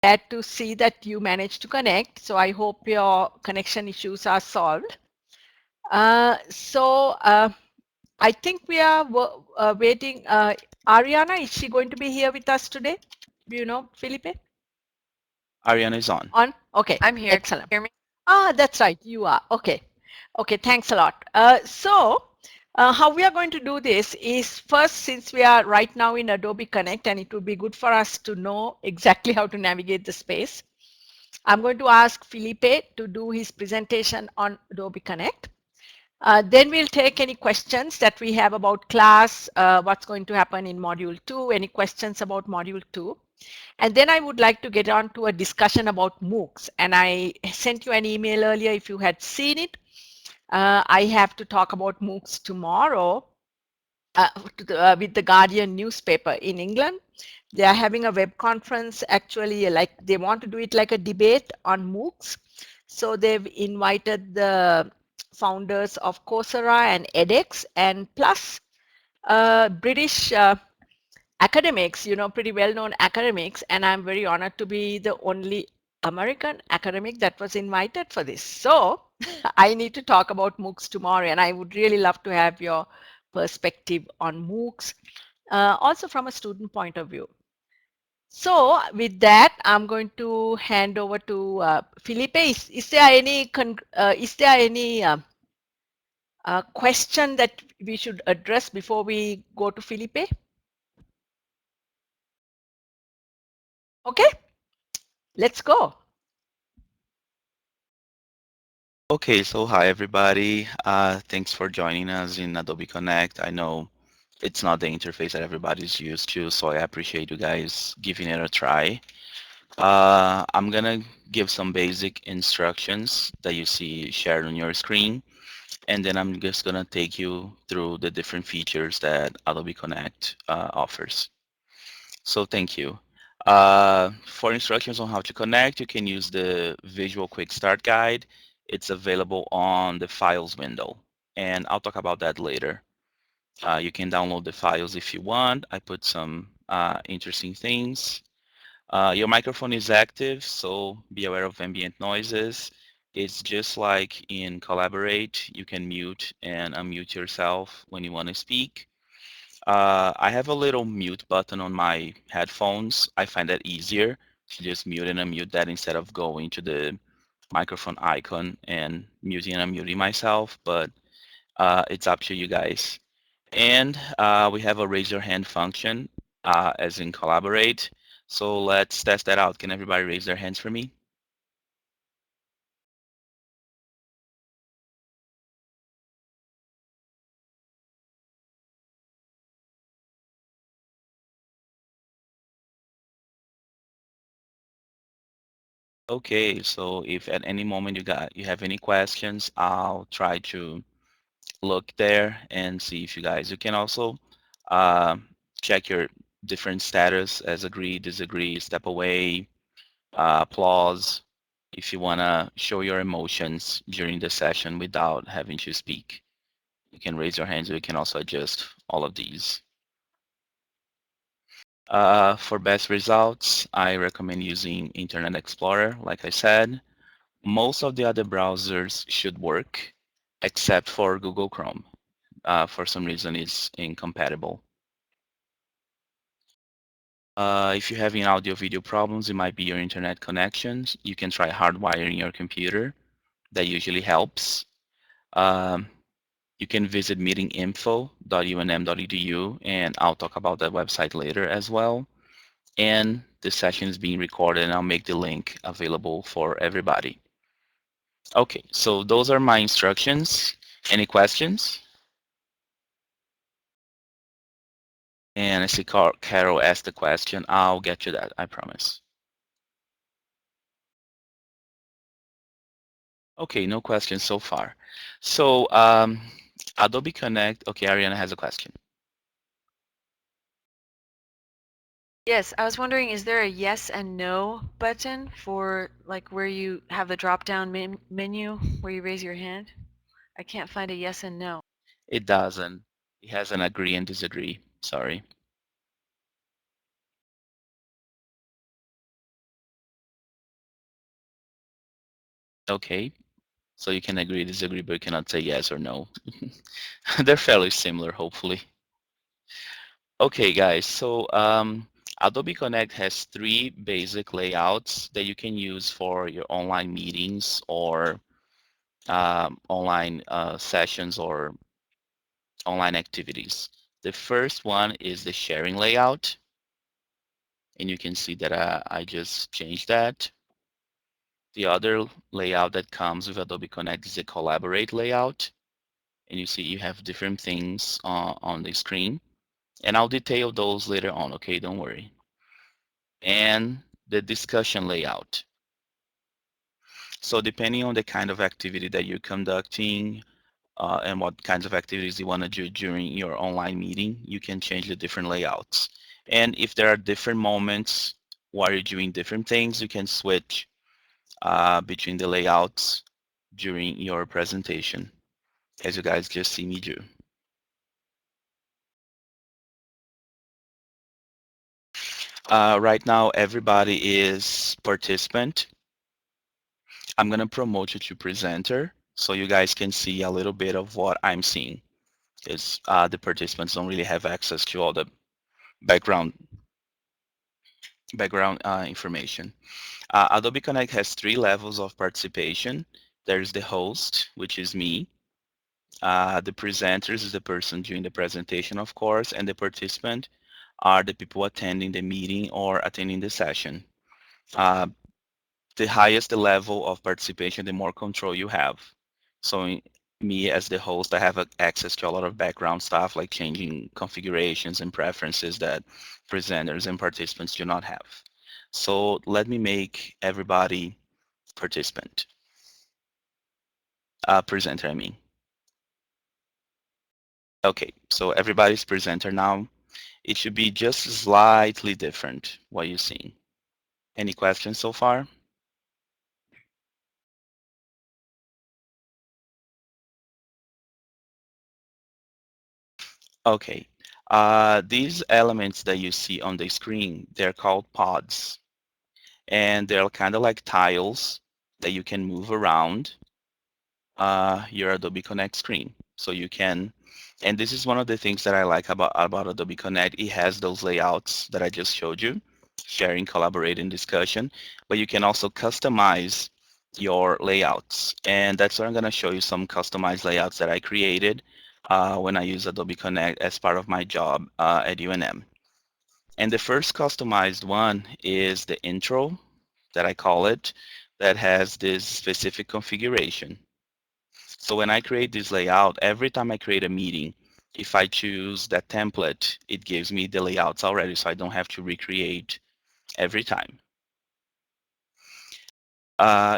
glad to see that you managed to connect. So I hope your connection issues are solved. I think we are waiting. Ariana, is she going to be here with us today? Do you know, Felipe? Ariana is on. On? Okay, I'm here. Can excellent. you hear me? Ah, that's right. You are. Okay. Okay, thanks a lot. How we are going to do this is first, since we are right now in Adobe Connect, and it would be good for us to know exactly how to navigate the space, I'm going to ask Felipe to do his presentation on Adobe Connect. Then we'll take any questions that we have about class, what's going to happen in module 2, any questions about module 2. And then I would like to get on to a discussion about MOOCs. And I sent you an email earlier if you had seen it. I have to talk about MOOCs tomorrow with the Guardian newspaper in England. They are having a web conference, actually, like they want to do it like a debate on MOOCs. So they've invited the founders of Coursera and edX, and plus British academics, pretty well-known academics, and I'm very honored to be the only American academic that was invited for this. So I need to talk about MOOCs tomorrow, and I would really love to have your perspective on MOOCs, also from a student point of view. So with that, I'm going to hand over to Felipe. Is there any question that we should address before we go to Felipe? Okay, let's go. Okay, so hi everybody. Thanks for joining us in Adobe Connect. I know it's not the interface that everybody's used to, so I appreciate you guys giving it a try. I'm gonna give some basic instructions that you see shared on your screen, and then I'm just gonna take you through the different features that Adobe Connect offers. So thank you. For instructions on how to connect, you can use the Visual Quick Start Guide. It's available on the Files window, and I'll talk about that later. You can download the files if you want. I put some interesting things. Your microphone is active, so be aware of ambient noises. It's just like in Collaborate. You can mute and unmute yourself when you want to speak. I have a little mute button on my headphones. I find that easier to just mute and unmute that instead of going to the microphone icon and muting and unmuting myself, but it's up to you guys. And we have a raise your hand function as in Collaborate. So let's test that out. Can everybody raise their hands for me? Okay, so if at any moment you have any questions, I'll try to look there and see if you can also uh, check your different status as agree, disagree, step away, applause, if you want to show your emotions during the session without having to speak. You can raise your hands, or you can also adjust all of these. For best results, I recommend using Internet Explorer, like I said. Most of the other browsers should work, except for Google Chrome. For some reason, it's incompatible. If you're having audio video problems, it might be your internet connections. You can try hardwiring your computer. That usually helps. Um, you can visit meetinginfo.unm.edu, and I'll talk about that website later as well. And this session is being recorded, and I'll make the link available for everybody. Okay, so those are my instructions. Any questions? And I see Carol asked the question. I'll get to that, I promise. Okay, no questions so far. So Adobe Connect, okay, Ariana has a question. Yes, I was wondering, is there a yes and no button for like where you have the drop-down menu where you raise your hand? I can't find a yes and no. It doesn't. It has an agree and disagree. Sorry. Okay, so you can agree, disagree, but you cannot say yes or no. They're fairly similar, hopefully. Okay, guys, so Adobe Connect has three basic layouts that you can use for your online meetings or online sessions or online activities. The first one is the sharing layout, and you can see that I just changed that. The other layout that comes with Adobe Connect is the collaborate layout, and you see you have different things on the screen, and I'll detail those later on, okay, don't worry. And the discussion layout. So depending on the kind of activity that you're conducting and what kinds of activities you want to do during your online meeting, you can change the different layouts. And if there are different moments while you're doing different things, you can switch between the layouts during your presentation, as you guys just see me do. Right now, everybody is participant. I'm going to promote you to presenter so you guys can see a little bit of what I'm seeing. Because the participants don't really have access to all the background information. Adobe Connect has three levels of participation. There's the host, which is me. The presenters is the person doing the presentation, of course, and the participant are the people attending the meeting or attending the session. Uh, the highest the level of participation, the more control you have. So me as the host, I have access to a lot of background stuff like changing configurations and preferences that presenters and participants do not have. So let me make everybody participant, presenter, I mean. Okay, so everybody's presenter now. It should be just slightly different what you're seeing. Any questions so far? Okay. These elements that you see on the screen, they're called pods. And they're kind of like tiles that you can move around your Adobe Connect screen. So you can, and this is one of the things that I like about Adobe Connect. It has those layouts that I just showed you, sharing, collaborating, discussion, but you can also customize your layouts. And that's where I'm going to show you some customized layouts that I created when I use Adobe Connect as part of my job at UNM. And the first customized one is the intro that I call it, that has this specific configuration. So when I create this layout, every time I create a meeting, if I choose that template, it gives me the layouts already, so I don't have to recreate every time.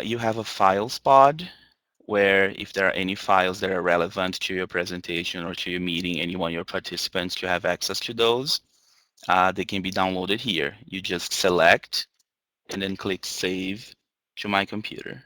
You have a files pod where if there are any files that are relevant to your presentation or to your meeting and you want your participants to have access to those, they can be downloaded here. You just select and then click Save to my computer.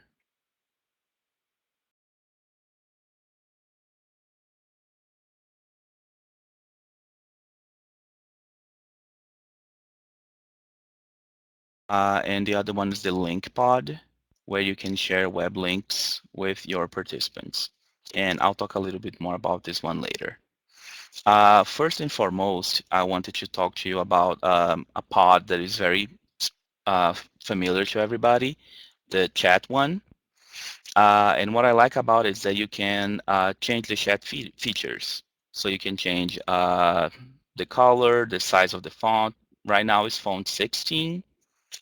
And the other one is the link pod, where you can share web links with your participants. And I'll talk a little bit more about this one later. First and foremost, I wanted to talk to you about a pod that is very familiar to everybody, the chat one. And what I like about it is that you can change the chat features. So you can change the color, the size of the font. Right now it's font 16.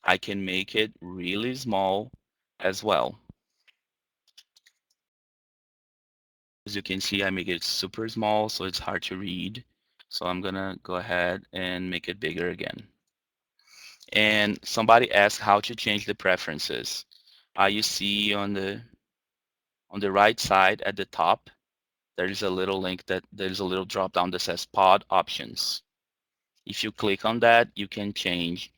I can make it really small as well. As you can see, I make it super small, so it's hard to read. So I'm gonna go ahead and make it bigger again. And somebody asked how to change the preferences. You see on the right side at the top, there's a little link that there's a little drop down that says pod options. If you click on that, you can change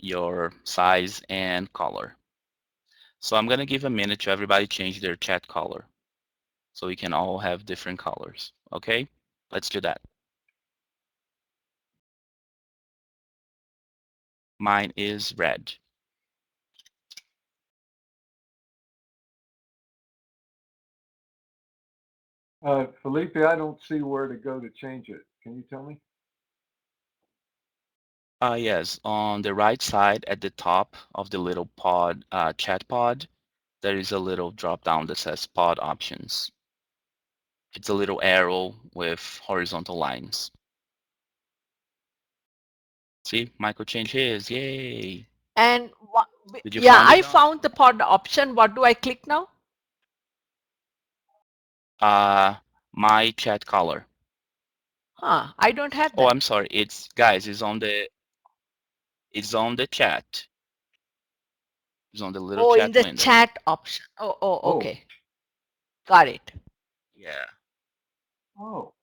your size and color. So I'm gonna give a minute to everybody change their chat color, so we can all have different colors. Okay, let's do that. Mine is red. Felipe, I don't see where to go to change it. Can you tell me? Yes, on the right side at the top of the little pod, chat pod, there is a little drop down that says pod options. It's a little arrow with horizontal lines. See, Michael changed his. Yay. And Did you yeah, find it, I Don? found the pod option. What do I click now? Uh, my chat color. Huh, I don't have Oh, that. I'm sorry. It's guys, it's on the chat. It's on the little Oh, in chat the window. chat option. Oh, Oh, okay. Got it. Yeah. oh.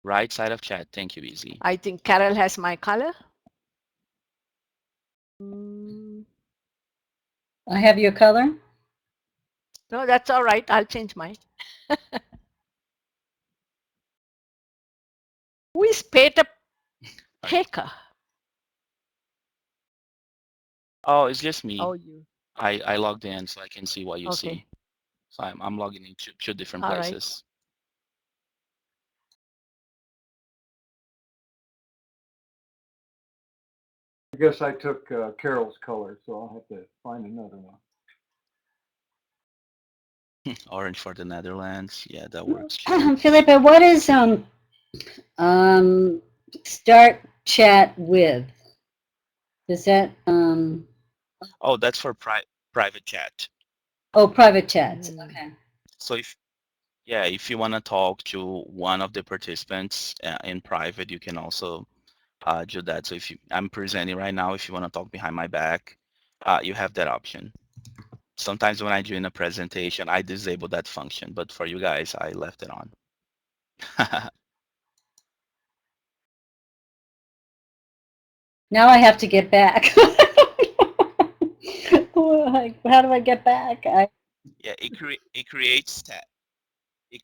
Right side of chat. Thank you, Easy. I think Carol has my color. Mm, I have your color. no, that's all right. I'll change mine. Who is Peter Right. Paker? Oh, it's just Oh, me. you. I logged in so I can see what you Okay. see. So I'm logging into two different All right. places. I guess I took Carol's color, so I'll have to find another one. Orange for the Netherlands. Yeah, that works too. Felipe, what is start chat with? Does that Oh, that's for private chat. oh, private chats. Mm. Okay. So if you want to talk to one of the participants in private, you can also do that. So I'm presenting right now, if you want to talk behind my back, you have that option. Sometimes when I do in a presentation, I disable that function, but for you guys, I left it on. Now I have to get back. How do I get back? Yeah, it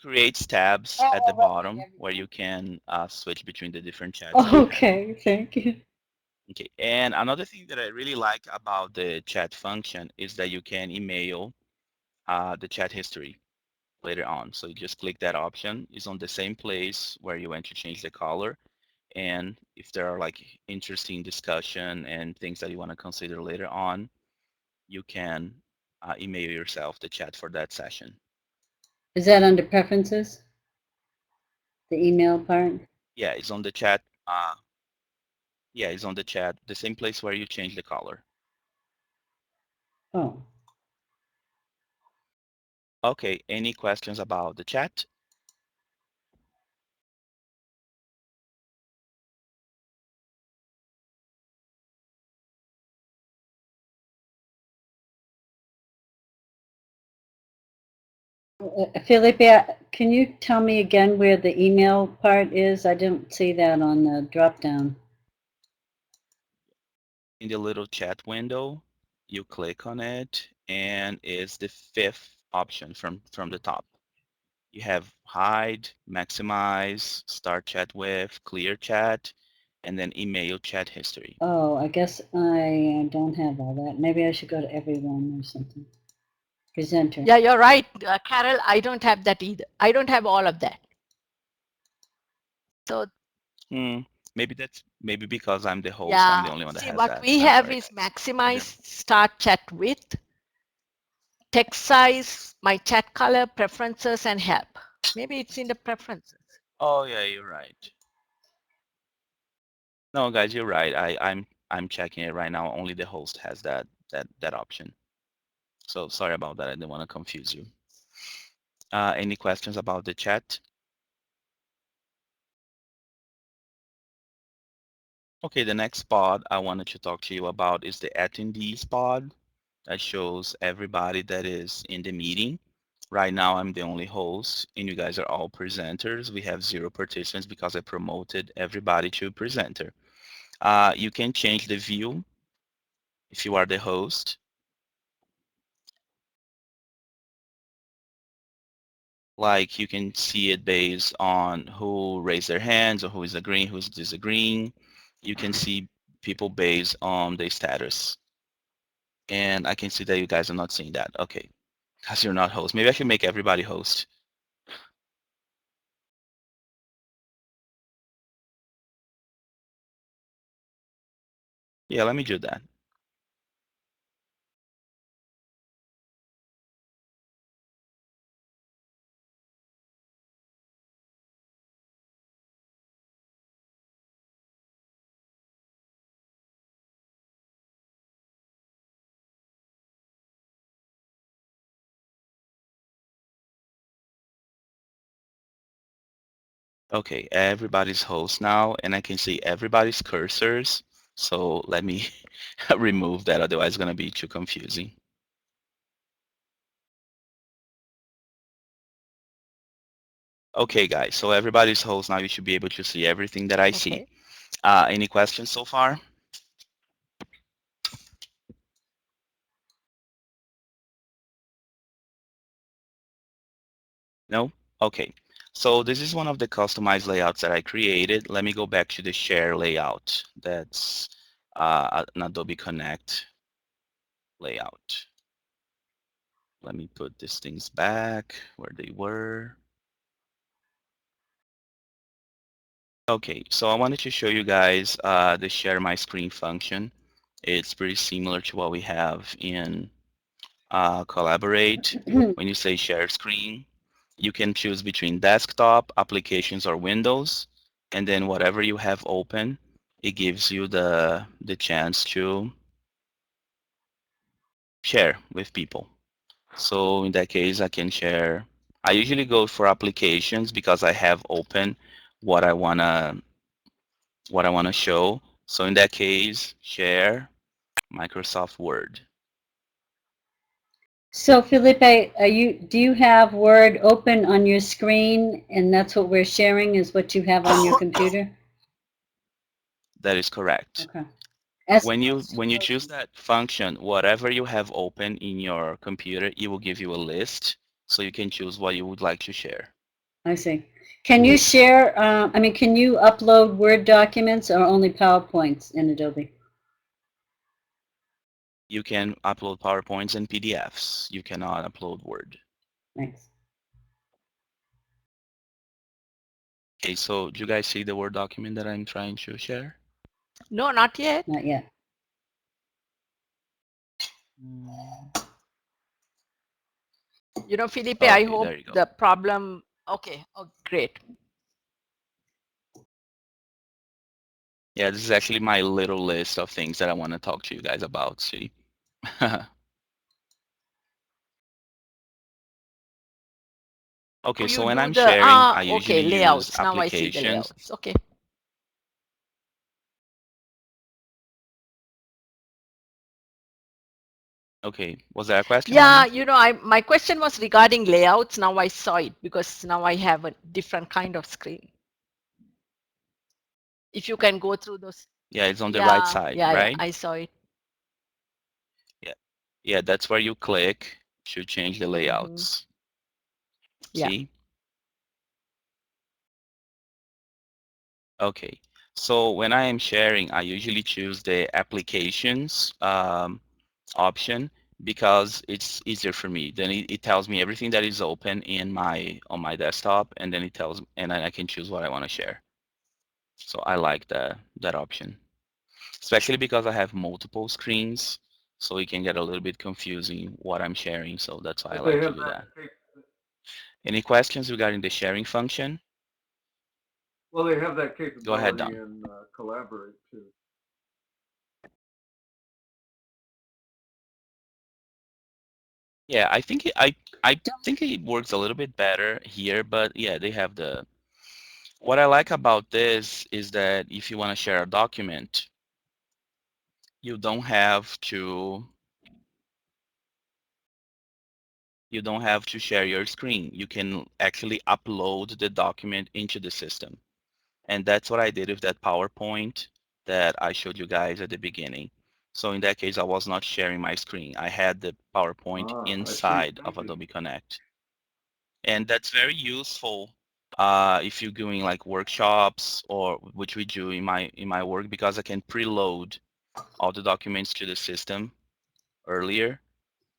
creates tabs Oh, at the right bottom there where we you can switch between the different chats that go. you have. Okay, thank you. Okay, and another thing that I really like about the chat function is that you can email the chat history later on. So you just click that option. It's on the same place where you went to change the color. And if there are like interesting discussion and things that you want to consider later on, you can email yourself the chat for that session. Is that under preferences? The email part? Yeah, it's on the chat. Yeah, it's on the chat, the same place where you change the color. Oh. Okay, any questions about the chat? Felipe, can you tell me again where the email part is? I didn't see that on the drop down. In the little chat window, you click on it, and it's the fifth option from the top. You have hide, maximize, start chat with, clear chat, and then email chat history. Oh, I guess I don't have all that. Maybe I should go to everyone or something. Presenter. Yeah, you're right, Carol. I don't have that either. I don't have all of that. So Hmm, maybe because I'm the host, I'm the yeah, only one that see has what that. we I'm have sorry, is guys. maximize start chat with, text size, my chat color, preferences, and help. Maybe it's in the preferences. Oh yeah, you're right. No, guys, you're right. I'm checking it right now. Only the host has that option. So sorry about that. I didn't want to confuse you. Any questions about the chat? Okay, the next pod I wanted to talk to you about is the attendees pod that shows everybody that is in the meeting. Right now, I'm the only host, and you guys are all presenters. We have 0 participants because I promoted everybody to presenter. You can change the view if you are the host. Like you can see it based on who raised their hands or who is agreeing, who's disagreeing. You can see people based on their status. And I can see that you guys are not seeing that. Okay. Because you're not host. Maybe I should make everybody host. Yeah, let me do that. Okay, everybody's host now, and I can see everybody's cursors. So let me remove that, otherwise it's going to be too confusing. Okay, guys, so everybody's host now. You should be able to see everything that I see. Okay. Any questions so far? No? Okay. So this is one of the customized layouts that I created. Let me go back to the share layout. That's an Adobe Connect layout. Let me put these things back where they were. Okay, so I wanted to show you guys the share my screen function. It's pretty similar to what we have in Collaborate. When you say share screen, you can choose between desktop, applications, or Windows, and then whatever you have open, it gives you the chance to share with people. So in that case, I can share. I usually go for applications because I have open what I wanna show. So in that case, share Microsoft Word. So Felipe, do you have Word open on your screen and that's what we're sharing is what you have on your computer? That is correct. Okay. As, When you choose that function, whatever you have open in your computer, it will give you a list, so you can choose what you would like to share. I see. Can you share, can you upload Word documents or only PowerPoints in Adobe? You can upload PowerPoints and PDFs. You cannot upload Word. Thanks. Okay, so do you guys see the Word document that I'm trying to share? No, not yet. Not yet. You know, Felipe, I Okay, there hope you go. the problem. Okay. Oh, great. Yeah, this is actually my little list of things that I want to talk to you guys about. See? Okay, Oh, so you when do I'm the sharing, I okay, usually use layouts. Now I see the applications. layouts. Okay. Okay, was that a question, Yeah, Andy? you know, my question was regarding layouts. Now I saw it because now I have a different kind of screen. If you can go through those. Yeah, it's on the right Yeah, side, yeah, yeah. right? I saw it. Yeah, yeah, that's where you click to change the Hmm. layouts. Yeah. See? Okay. So when I am sharing, I usually choose the applications option because it's easier for me. Then it tells me everything that is open in my on my desktop, and then it tells and then I can choose what I want to share. So I like that option, especially because I have multiple screens, so it can get a little bit confusing what I'm sharing. So that's why I But they like to have do that that. Any questions regarding the sharing function? well, they have that Go ahead, capability Don. in Collaborate too. Yeah, I think it works a little bit better here, but yeah, they have the. What I like about this is that if you want to share a document, you don't have to you don't have to share your screen. You can actually upload the document into the system. And that's what I did with that PowerPoint that I showed you guys at the beginning. So in that case, I was not sharing my screen. I had the PowerPoint Ah, I see. inside of Thank you. Adobe Connect. And that's very useful if you're doing like workshops or which we do in my work because I can preload all the documents to the system earlier.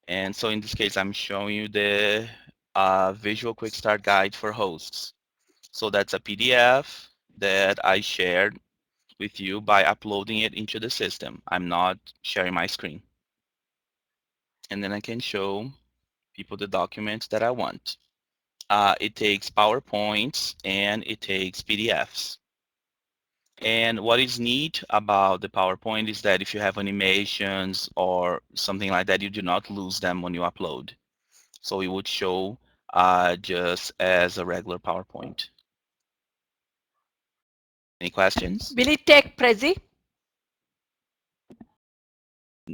And so in this case, I'm showing you the Visual Quick Start Guide for hosts. So that's a PDF that I shared with you by uploading it into the system. I'm not sharing my screen. And then I can show people the documents that I want. It takes PowerPoints and it takes PDFs. And what is neat about the PowerPoint is that if you have animations or something like that, you do not lose them when you upload. So it would show just as a regular PowerPoint. Any questions? Will it take Prezi?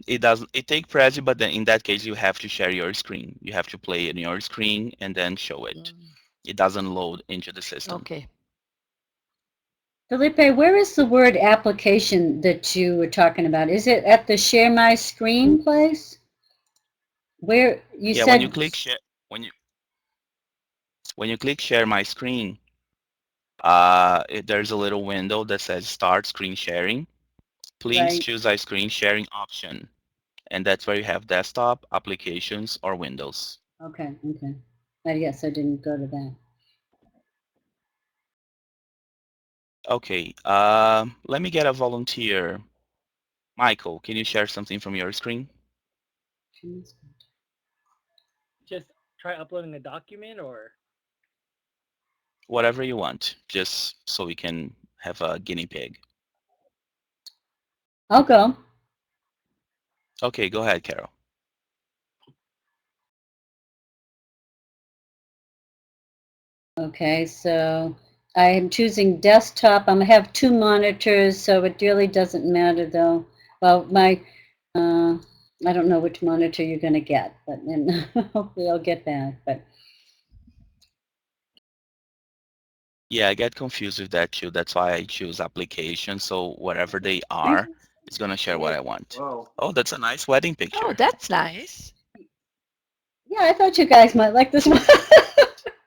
It doesn't. It take Prezi, but then in that case, you have to share your screen. You have to play in your screen and then show it. It doesn't load into the system. Okay. Felipe, where is the word application that you were talking about? Is it at the share my screen place? Where you Yeah, when you said, click share, when you click share my screen, there's a little window that says start screen sharing. Please right? choose a screen sharing option, and that's where you have desktop, applications, or Windows. Okay, okay. Yes, I didn't go to that. Okay, let me get a volunteer. Michael, can you share something from your screen? Just try uploading a document or? Whatever you want, just so we can have a guinea pig. I'll go. Okay, go ahead, Carol. Okay, so I am choosing desktop. I'm gonna have two monitors, so it really doesn't matter though. Well, I don't know which monitor you're gonna get, but then hopefully I'll get that. But Yeah, I get confused with that too. That's why I choose application. So wherever they I, are, it's gonna share what I want. Wow. Oh, that's a nice wedding Oh, picture. that's nice. yeah, I thought you guys might like this one.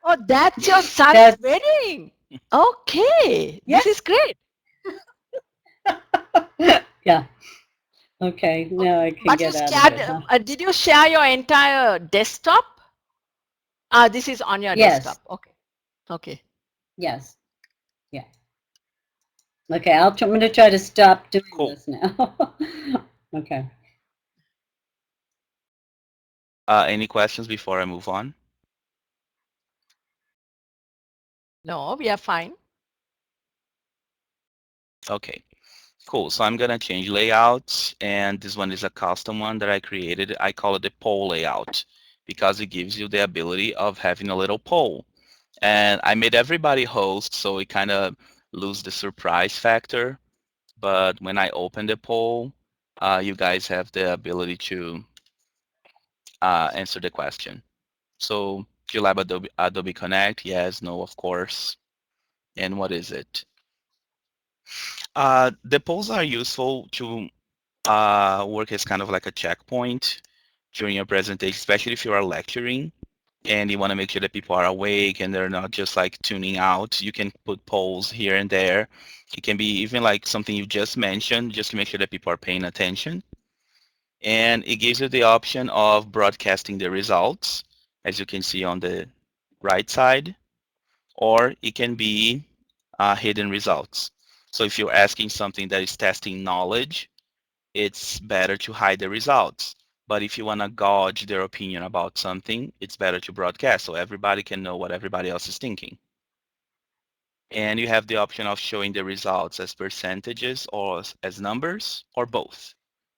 Oh, that's your son's That's wedding. Okay, yeah, this is great. yeah. Okay, now I can But you get out of shared, it, huh? did you share your entire desktop? This is on your Yes, desktop. Okay. Okay. yes, yeah. Okay, I'm gonna try to stop doing Cool. this now. Okay. Any questions before I move on? No, we are fine. Okay, cool. So I'm gonna change layouts, and this one is a custom one that I created. I call it the poll layout because it gives you the ability of having a little poll. And I made everybody host, so it kind of lose the surprise factor. But when I open the poll, you guys have the ability to answer the question. So do you lab Adobe Connect? Yes, no, of course. And what is it? The polls are useful to work as kind of like a checkpoint during your presentation, especially if you are lecturing and you want to make sure that people are awake and they're not just like tuning out. You can put polls here and there. It can be even like something you just mentioned, just to make sure that people are paying attention. And it gives you the option of broadcasting the results, as you can see on the right side, or it can be hidden results. So if you're asking something that is testing knowledge, it's better to hide the results. But if you want to gauge their opinion about something, it's better to broadcast so everybody can know what everybody else is thinking. And you have the option of showing the results as percentages or as numbers or both.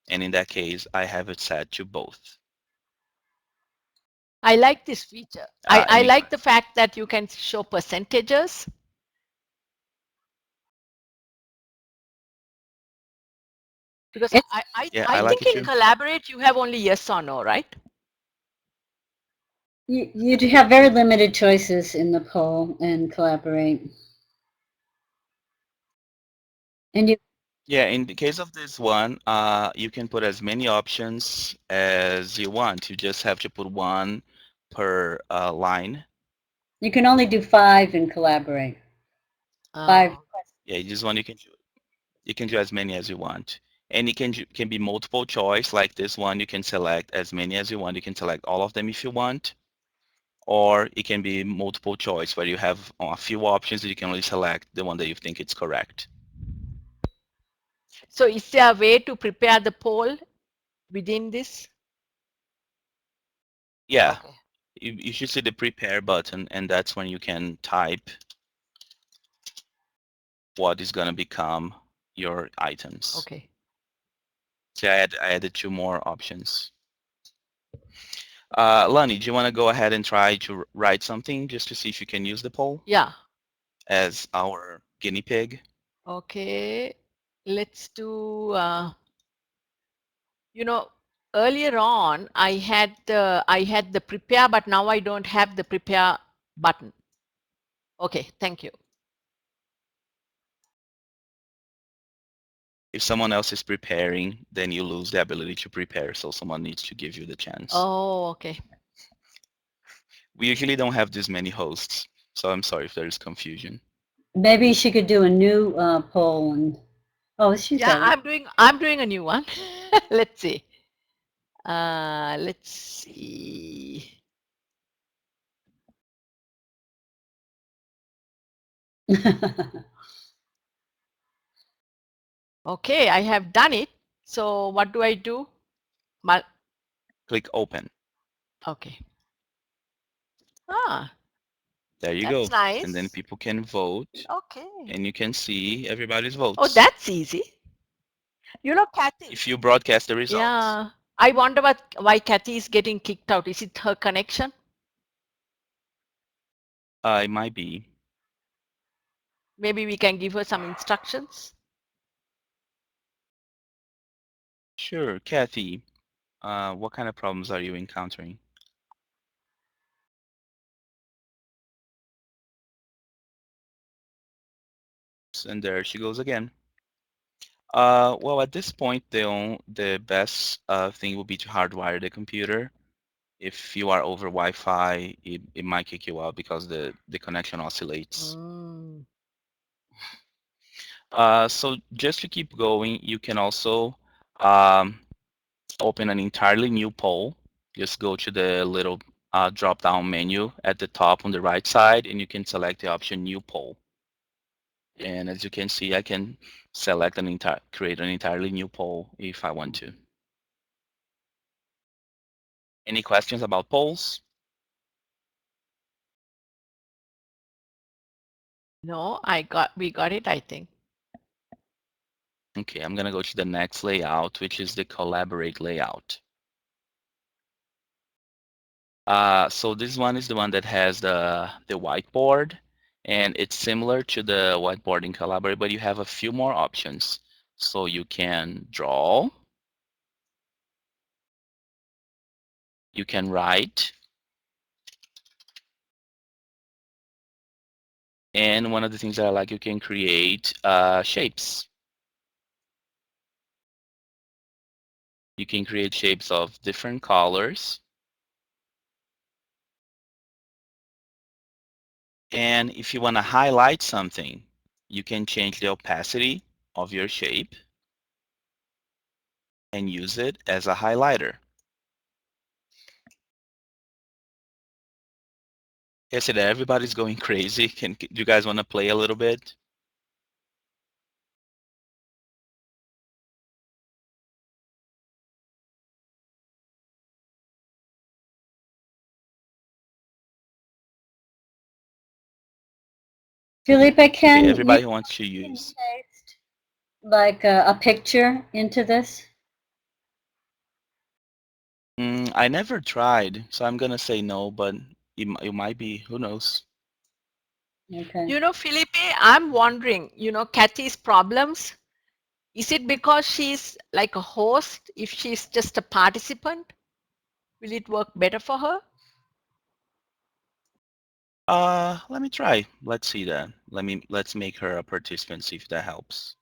And in that case, I have it set to both. I like this feature. I Any like the fact that you can show percentages. Because It's Yeah, I I like think it in too. Collaborate you have only yes or no, right? you do have very limited choices in the poll and collaborate. And you Yeah, in the case of this one, you can put as many options as you want. You just have to put one per line. you can only do 5 in collaborate. 5. Oh, Yeah, this one you can do as many as you want. And it can be multiple choice, like this one. You can select as many as you want. You can select all of them if you want. Or it can be multiple choice where you have a few options and you can only select the one that you think it's correct. So is there a way to prepare the poll within this? Yeah, Okay. you should see the prepare button, and that's when you can type what is going to become your items. Okay. So I added two more options. Lani, do you want to go ahead and try to write something just to see if you can use the poll Yeah. as our guinea pig? Okay. Let's do, you know, earlier on I had the prepare, but now I don't have the prepare button. Okay, thank you. If someone else is preparing, then you lose the ability to prepare. So someone needs to give you the chance. Oh, okay. We usually don't have this many hosts, so I'm sorry if there is confusion. Maybe she could do a new poll and, oh, she's Yeah, got I'm doing a new one. Let's see. Let's see. it. Okay, I have done it. So what do I do? Click open. Okay. Ah, There you that's go. And then nice. people can vote, Okay. and you can see everybody's Oh, votes. that's easy. You know, Kathy. If you broadcast the results. Yeah. I wonder why Kathy is getting kicked out. Is it her connection? It might be. Maybe we can give her some instructions. Sure, Kathy. What kind of problems are you encountering? And there she goes again. Well, at this point, the best thing would be to hardwire the computer. If you are over Wi-Fi, it might kick you out because the connection oscillates. Mm. So just to keep going, you can also um, open an entirely new poll. Just go to the little drop-down menu at the top on the right side, and you can select the option New Poll. And as you can see, I can select create an entirely new poll if I want to. Any questions about polls? No, we got it, I think. Okay, I'm gonna go to the next layout, which is the collaborate layout. So this one is the one that has the whiteboard, and it's similar to the whiteboard in Collaborate, but you have a few more options. So you can draw, you can write, and one of the things that I like, you can create shapes. You can create shapes of different colors. And if you want to highlight something, you can change the opacity of your shape and use it as a highlighter. I said that everybody's going crazy. Do you guys want to play a little bit? Felipe, Okay, can everybody you who wants to use. paste like a picture into this? I never tried, so I'm gonna say no, but it might be. Who knows? Okay. You know, Felipe, I'm wondering, Kathy's problems, is it because she's like a host? If she's just a participant, will it work better for her? Let me try. Let's see that. Let's make her a participant, see if that helps.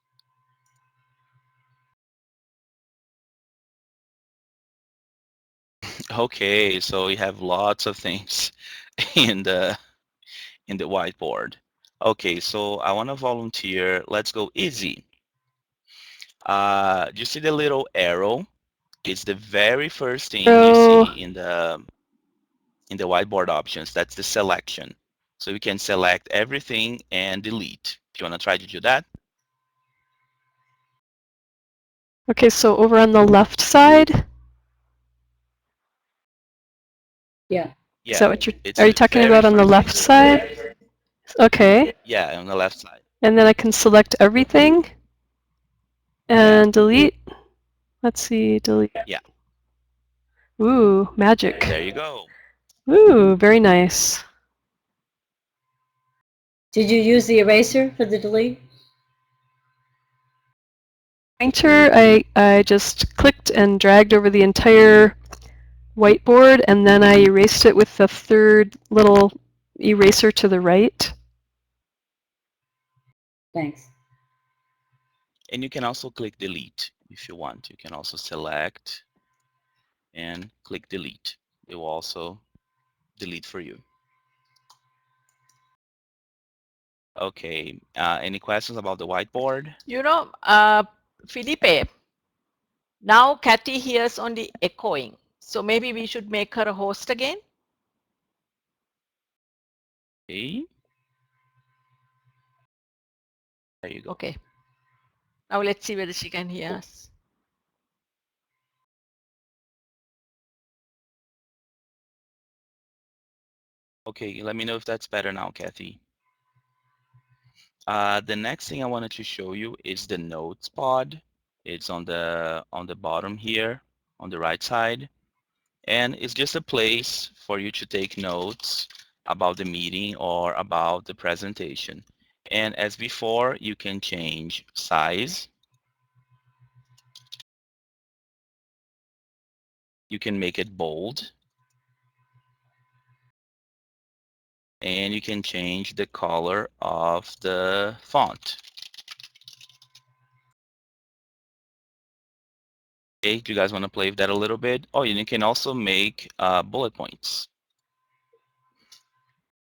Okay, so we have lots of things in the whiteboard. Okay, so I want to volunteer. Let's go easy. You see the little arrow? It's the very first thing you So, see in the whiteboard options. That's the selection. So you can select everything and delete. Do you want to try to do that? okay, so over on the left side, Yeah. is Yeah, that what it's are you the talking very about on the first thing. left side? Okay, Yeah, on the left side. and then I can select everything Yeah, and delete. Let's see, delete. yeah. Ooh, magic. There you go. Ooh, very nice. Did you use the eraser for the delete? Pointer, I just clicked and dragged over the entire whiteboard, and then I erased it with the third little eraser to the right. Thanks. And you can also click delete if you want. You can also select and click delete. It will also delete for you. Okay, any questions about the whiteboard? You know, Felipe, now Kathy hears only echoing. So maybe we should make her a host again. Okay, there you go. Okay. Now let's see whether she can hear us. Okay, let me know if that's better now, Kathy. The next thing I wanted to show you is the notes pod. It's on the bottom here on the right side. And it's just a place for you to take notes about the meeting or about the presentation. And as before, you can change size. You can make it bold. And you can change the color of the font. Okay, do you guys want to play with that a little bit? Oh, and you can also make bullet points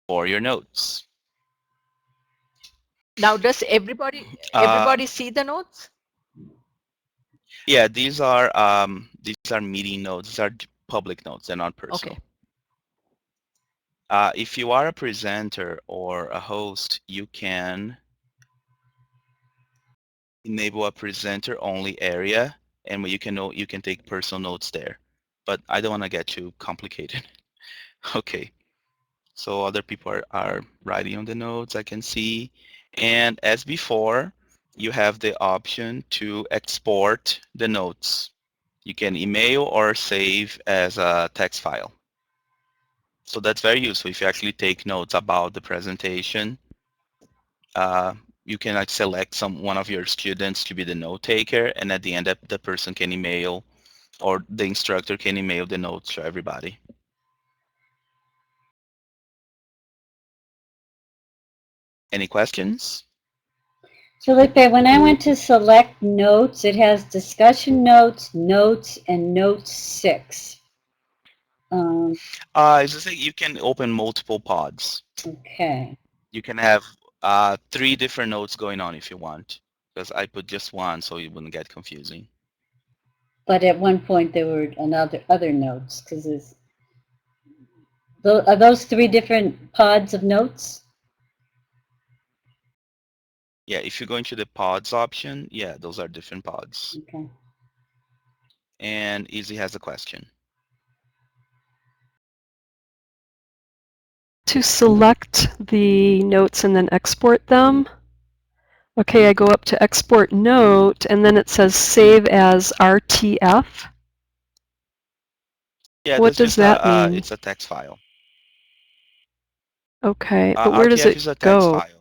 for your notes. Now, does everybody Uh, see the notes? yeah, these are meeting notes. These are public notes. They're not personal. Okay. If you are a presenter or a host, you can enable a presenter only area, and you can take personal notes there. But I don't want to get too complicated. Okay. So other people are writing on the notes, I can see. And as before, you have the option to export the notes. You can email or save as a text file. So that's very useful if you actually take notes about the presentation. Uh, you can like select one of your students to be the note taker, and at the end, the person can email or the instructor can email the notes to everybody. Any questions? Felipe, when I went to select notes, it has discussion notes, notes, and notes 6. It's just like you can open multiple pods. Okay. You can have 3 different notes going on if you want, because I put just one so it wouldn't get confusing. But at one point there were other notes because are those 3 different pods of notes? Yeah, if you go into the pods option, yeah, those are different pods. Okay. And Easy has a question. To select the notes and then export them. Okay, I go up to export note, and then it says save as RTF. Yeah, What that's does just that mean? it's a text file. Okay, but where does RTF it is a text go? file.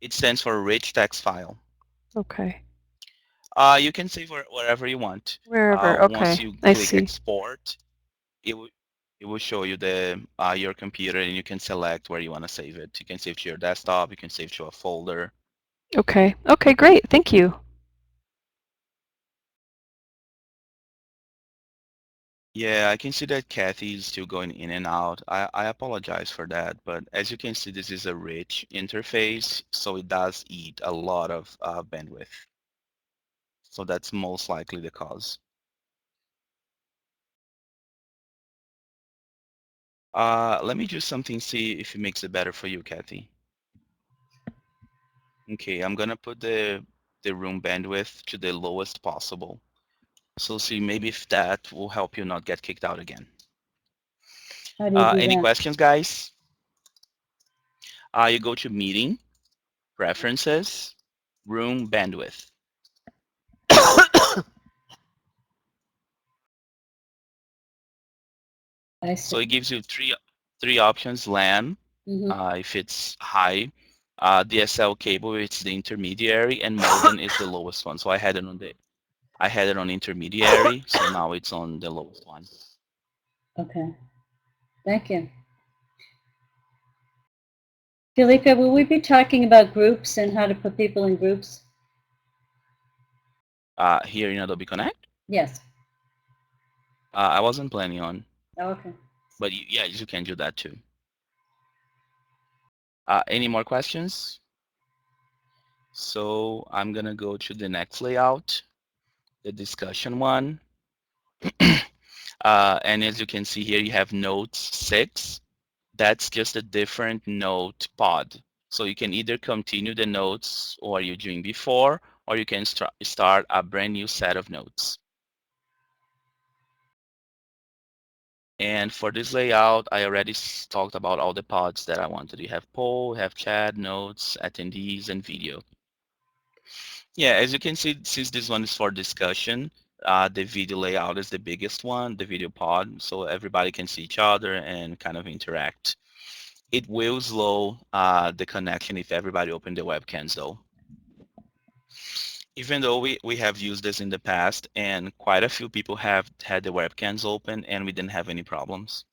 It stands for rich text file. Okay, You can save wherever you want. wherever. Once Okay, you I click see. export, it will it will show you your computer, and you can select where you want to save it. You can save to your desktop. You can save to a folder. Okay, okay, great. Thank you. Yeah, I can see that Kathy is still going in and out. I apologize for that, but as you can see, this is a rich interface, so it does eat a lot of bandwidth. So that's most likely the cause. Let me do something, see if it makes it better for you, Kathy. Okay, I'm gonna put the room bandwidth to the lowest possible. So see, maybe if that will help you not get kicked out again. How do you do Any that? questions, guys? You go to Meeting, Preferences, Room Bandwidth. I So see. it gives you three options: LAN, Hmm. if it's high, DSL cable, it's the intermediary, and modem is the lowest one. So I had it on intermediary, so now it's on the lowest one. Okay. Thank you. Felipe, will we be talking about groups and how to put people in groups? Here in Adobe Connect, Yes. I wasn't planning on, Oh, okay. but yeah, you can do that too. Any more questions? So I'm gonna go to the next layout, the discussion one. And as you can see here, you have notes 6. That's just a different note pod. So you can either continue the notes or you're doing before, or you can start a brand new set of notes. And for this layout, I already talked about all the pods that I wanted. You have poll, have chat, notes, attendees, and video. Yeah, as you can see, since this one is for discussion, the video layout is the biggest one, the video pod, so everybody can see each other and kind of interact. It will slow the connection if everybody open the webcams though. Even though we have used this in the past and quite a few people have had the webcams open and we didn't have any problems.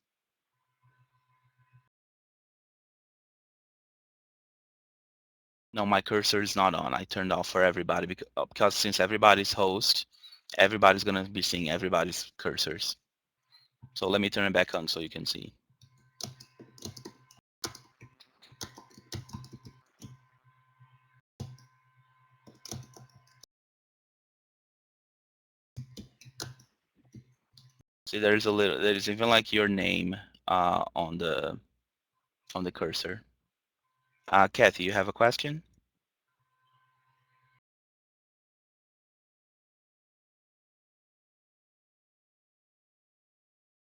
No, my cursor is not on. I turned off for everybody because since everybody's host, everybody's gonna be seeing everybody's cursors. So let me turn it back on so you can see. See, there's even like your name on the cursor. Kathy, you have a question?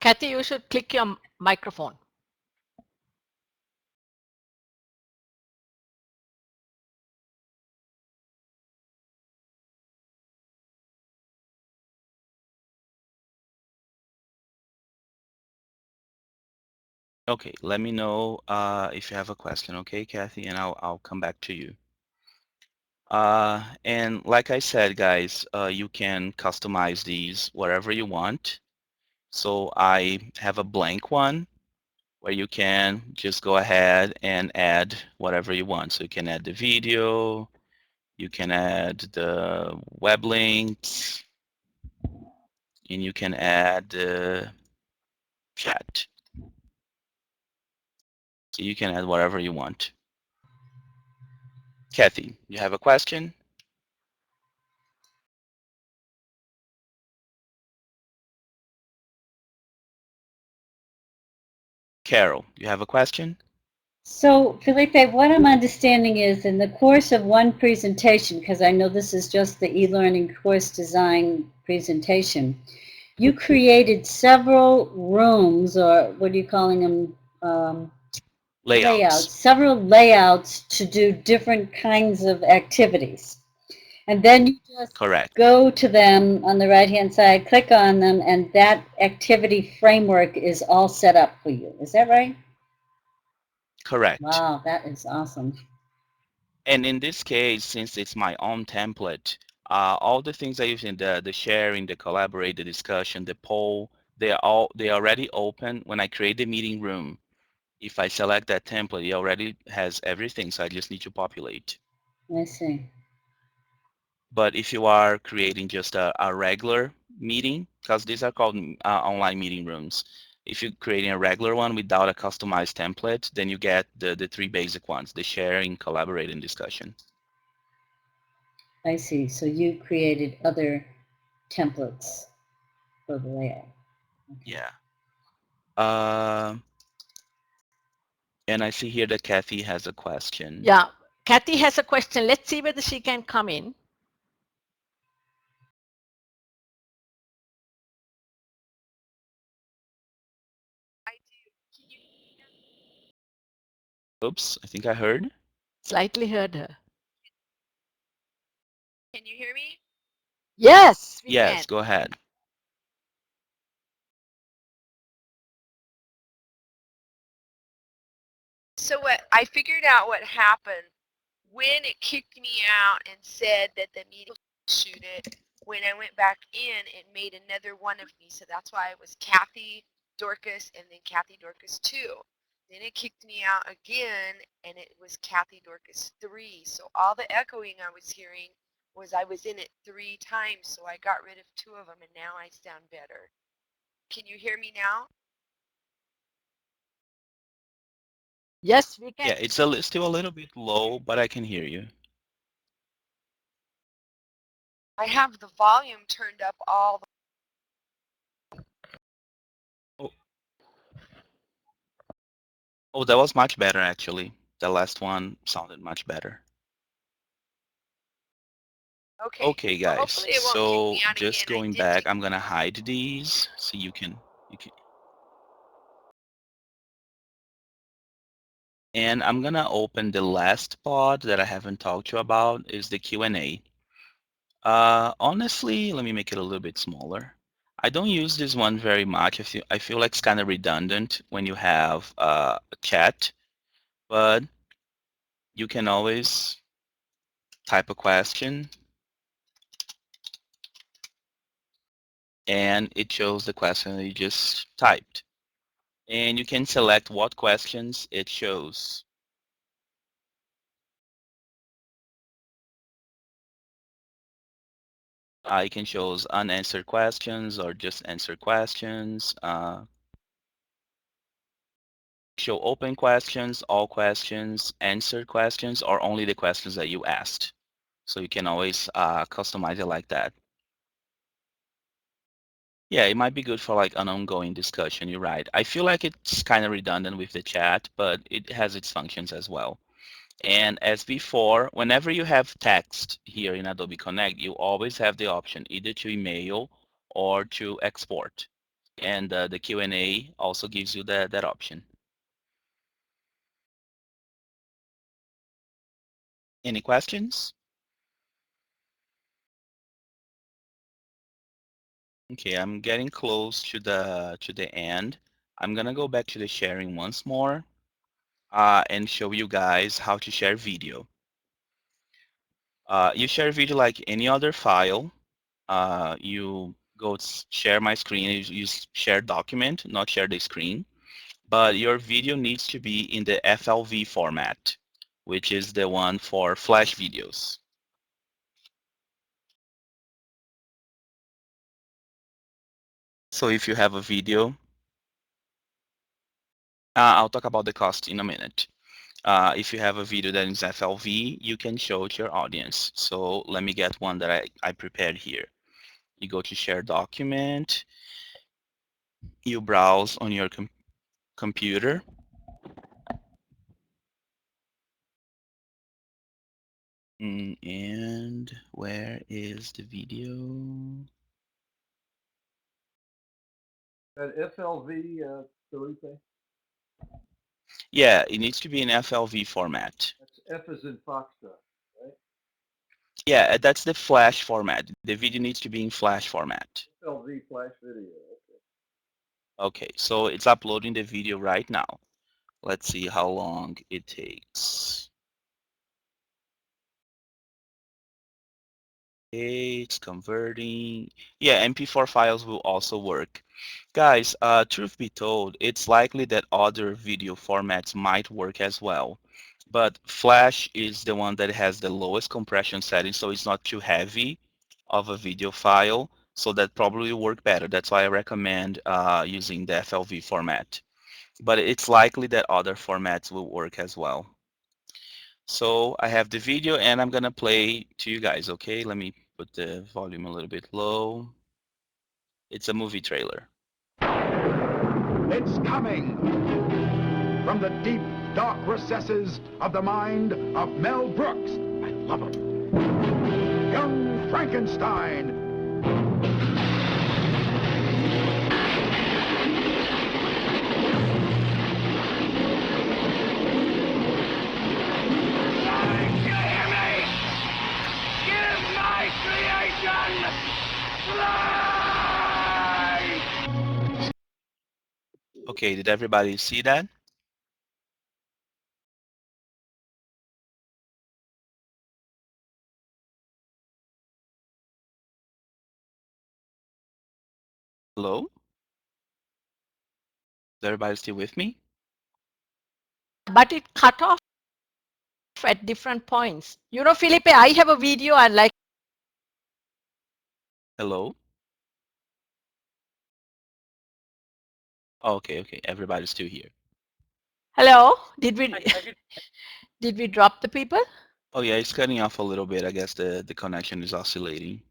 Kathy, you should click your microphone. Okay, let me know if you have a question, okay, Kathy, and I'll come back to you. And like I said, guys, you can customize these wherever you want. So I have a blank one where you can just go ahead and add whatever you want. So you can add the video, you can add the web links, and you can add the chat. So you can add whatever you want. Kathy, you have a question? Carol, you have a question? So, Felipe, what I'm understanding is in the course of one presentation, because I know this is just the e-learning course design presentation, you created several rooms, or what are you calling them? Layouts, Layouts. several layouts to do different kinds of activities. And then you just Correct. go to them on the right-hand side, click on them, and that activity framework is all set up for you. Is that right? Correct. Wow, that is awesome. And in this case, since it's my own template, all the things I use in the sharing, the collaborate, the discussion, the poll, they already open when I create the meeting room. If I select that template, it already has everything, so I just need to populate. I see. But if you are creating just a regular meeting, because these are called online meeting rooms, if you're creating a regular one without a customized template, then you get the three basic ones, the sharing, collaborate, and discussion. I see. So you created other templates for the layout. Okay. Yeah. And I see here that Kathy has a question. Yeah, Kathy has a question. Let's see whether she can come in. Oops, I think I heard. Slightly heard her. Can you hear me? Yes, we can. Yes, go ahead. So what I figured out what happened when it kicked me out and said that the meeting shoot it. When I went back in, it made another one of me. So that's why it was Kathy Dorcas and then Kathy Dorcas 2. Then it kicked me out again and it was Kathy Dorcas 3. So all the echoing I was hearing was I was in it 3 times. So I got rid of 2 of them and now I sound better. Can you hear me now? Yes, we can. Yeah, it's still a little bit low, but I can hear you. I have the volume turned up all the Oh, oh, that was much better actually. The last one sounded much better. Okay. Okay, Well, guys. hopefully it won't kick So me out just again. I going did back, take I'm gonna hide these so you can, and I'm gonna open the last pod that I haven't talked to you about is the Q&A. Honestly, let me make it a little bit smaller. I don't use this one very much. I feel like it's kind of redundant when you have a chat, but you can always type a question and it shows the question that you just typed. And you can select what questions it shows. It can show unanswered questions or just answered questions. Show open questions, all questions, answered questions, or only the questions that you asked. So you can always customize it like that. Yeah, it might be good for like an ongoing discussion. You're right. I feel like it's kind of redundant with the chat, but it has its functions as well. And as before, whenever you have text here in Adobe Connect, you always have the option either to email or to export. And the Q&A also gives you that option. Any questions? Okay, I'm getting close to the end. I'm gonna go back to the sharing once more and show you guys how to share video. You share video like any other file. You go share my screen, you use share document, not share the screen. But your video needs to be in the FLV format, which is the one for Flash videos. So if you have a video, I'll talk about the cost in a minute. If you have a video that is FLV, you can show it to your audience. So let me get one that I prepared here. You go to share document, you browse on your computer, and where is the video? That FLV, Felipe, Yeah, it needs to be in FLV format. that's F as in Foxtrot, right? Yeah, that's the Flash format. The video needs to be in Flash format. FLV flash video, okay. Okay, so it's uploading the video right now. Let's see how long it takes. Okay, it's converting. Yeah, MP4 files will also work. Guys, truth be told, it's likely that other video formats might work as well. But Flash is the one that has the lowest compression setting, so it's not too heavy of a video file. So that probably will work better. That's why I recommend using the FLV format. But it's likely that other formats will work as well. So I have the video and I'm gonna play to you guys, okay? Let me put the volume a little bit low. It's a movie trailer. It's coming from the deep, dark recesses of the mind of Mel Brooks. I love him. Young Frankenstein. Life, you hear me? Give my creation life! Okay, did everybody see that? Hello? Is everybody still with me? But it cut off at different points. You know, Felipe, I have a video and like. Hello? Okay, okay, everybody's still here. Hello, did we I could, did we drop the people? Oh yeah, it's cutting off a little bit. I guess the connection is oscillating.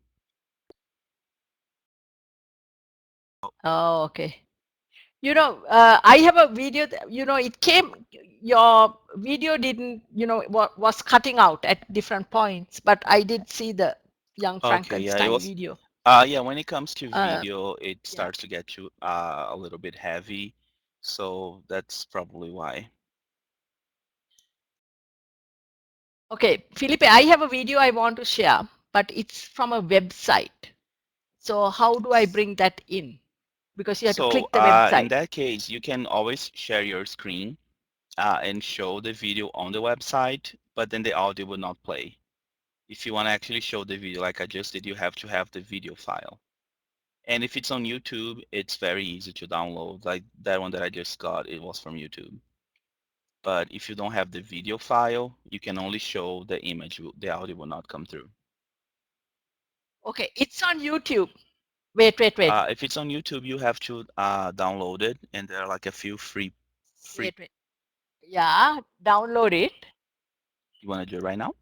Oh, okay. You know, I have a video, you know, it came, your video didn't, you know, was cutting out at different points, but I did see the Young Okay, yeah, it Frankenstein was. video. Yeah, when it comes to Uh, video, it yeah. starts to get you a little bit heavy, so that's probably why. Okay, Felipe, I have a video I want to share, but it's from a website. So how do I bring that in? Because you have to So click the in website. that case, you can always share your screen and show the video on the website, but then the audio will not play. If you want to actually show the video like I just did, you have to have the video file. And if it's on YouTube, it's very easy to download. Like that one that I just got, it was from YouTube. But if you don't have the video file, you can only show the image. The audio will not come through. Okay, it's on YouTube. Wait. If it's on YouTube, you have to download it, and there are like a few free. Wait. Yeah, download it. You want to do it right now?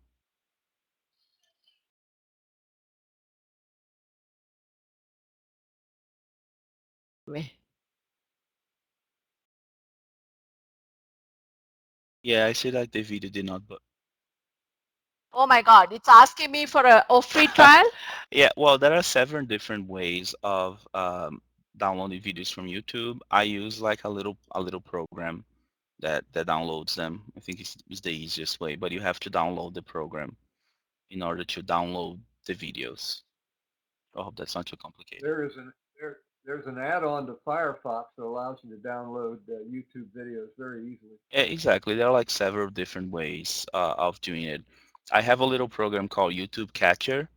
Wait. Yeah, I see like the video did not. But Oh my God, it's asking me for a free trial. yeah, well, there are several different ways of downloading videos from YouTube. I use like a little program that downloads them. I think it's the easiest way, but you have to download the program in order to download the videos. I hope that's not too complicated. There's an add-on to Firefox that allows you to download YouTube videos very easily. Yeah, exactly. There are like several different ways of doing it. I have a little program called YouTube Catcher,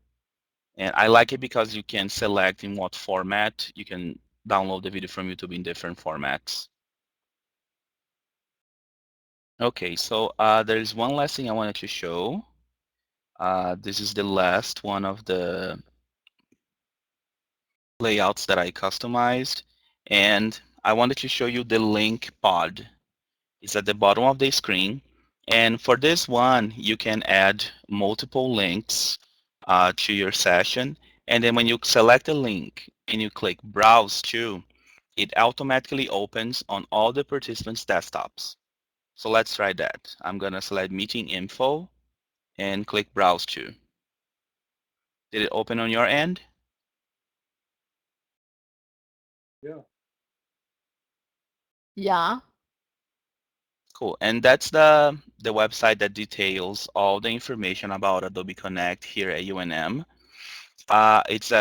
and I like it because you can select in what format you can download the video from YouTube in different formats. Okay, so there's one last thing I wanted to show. This is the last one of the layouts that I customized, and I wanted to show you the link pod. It's at the bottom of the screen, and for this one you can add multiple links to your session, and then when you select a link and you click browse to, it automatically opens on all the participants' desktops. So let's try that. I'm gonna select meeting info and click browse to. Did it open on your end? Yeah. Yeah. Cool. And that's the website that details all the information about Adobe Connect here at UNM. It's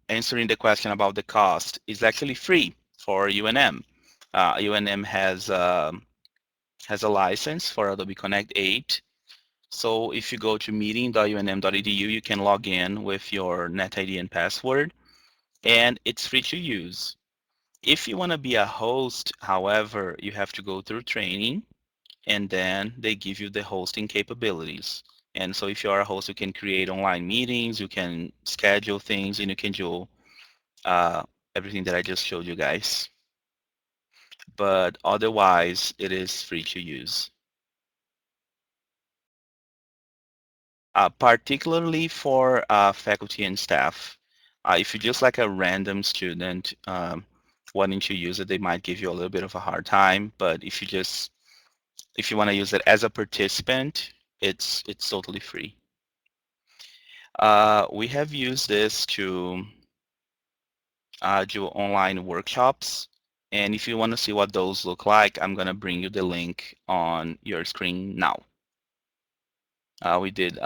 answering the question about the cost. It's actually free for UNM. UNM has a license for Adobe Connect 8. So if you go to meeting.unm.edu, you can log in with your NetID and password, and it's free to use. If you want to be a host, however, you have to go through training, and then they give you the hosting capabilities. And so if you are a host, you can create online meetings, you can schedule things, and you can do uh, everything that I just showed you guys. But otherwise, it is free to use. Particularly for faculty and staff. If you're just like a random student wanting to use it, they might give you a little bit of a hard time. But if you want to use it as a participant, it's totally free. We have used this to do online workshops. And if you want to see what those look like, I'm going to bring you the link on your screen now. We did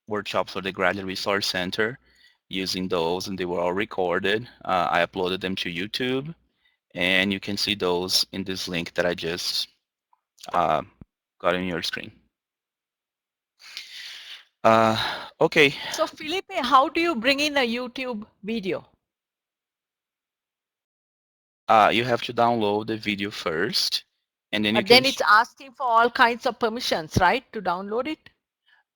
workshops for the Graduate Resource Center using those, and they were all recorded. I uploaded them to YouTube, and you can see those in this link that I just got on your screen. Okay. So Felipe, how do you bring in a YouTube video? You have to download the video first, and then you But can. then it's asking for all kinds of permissions, right, to download it?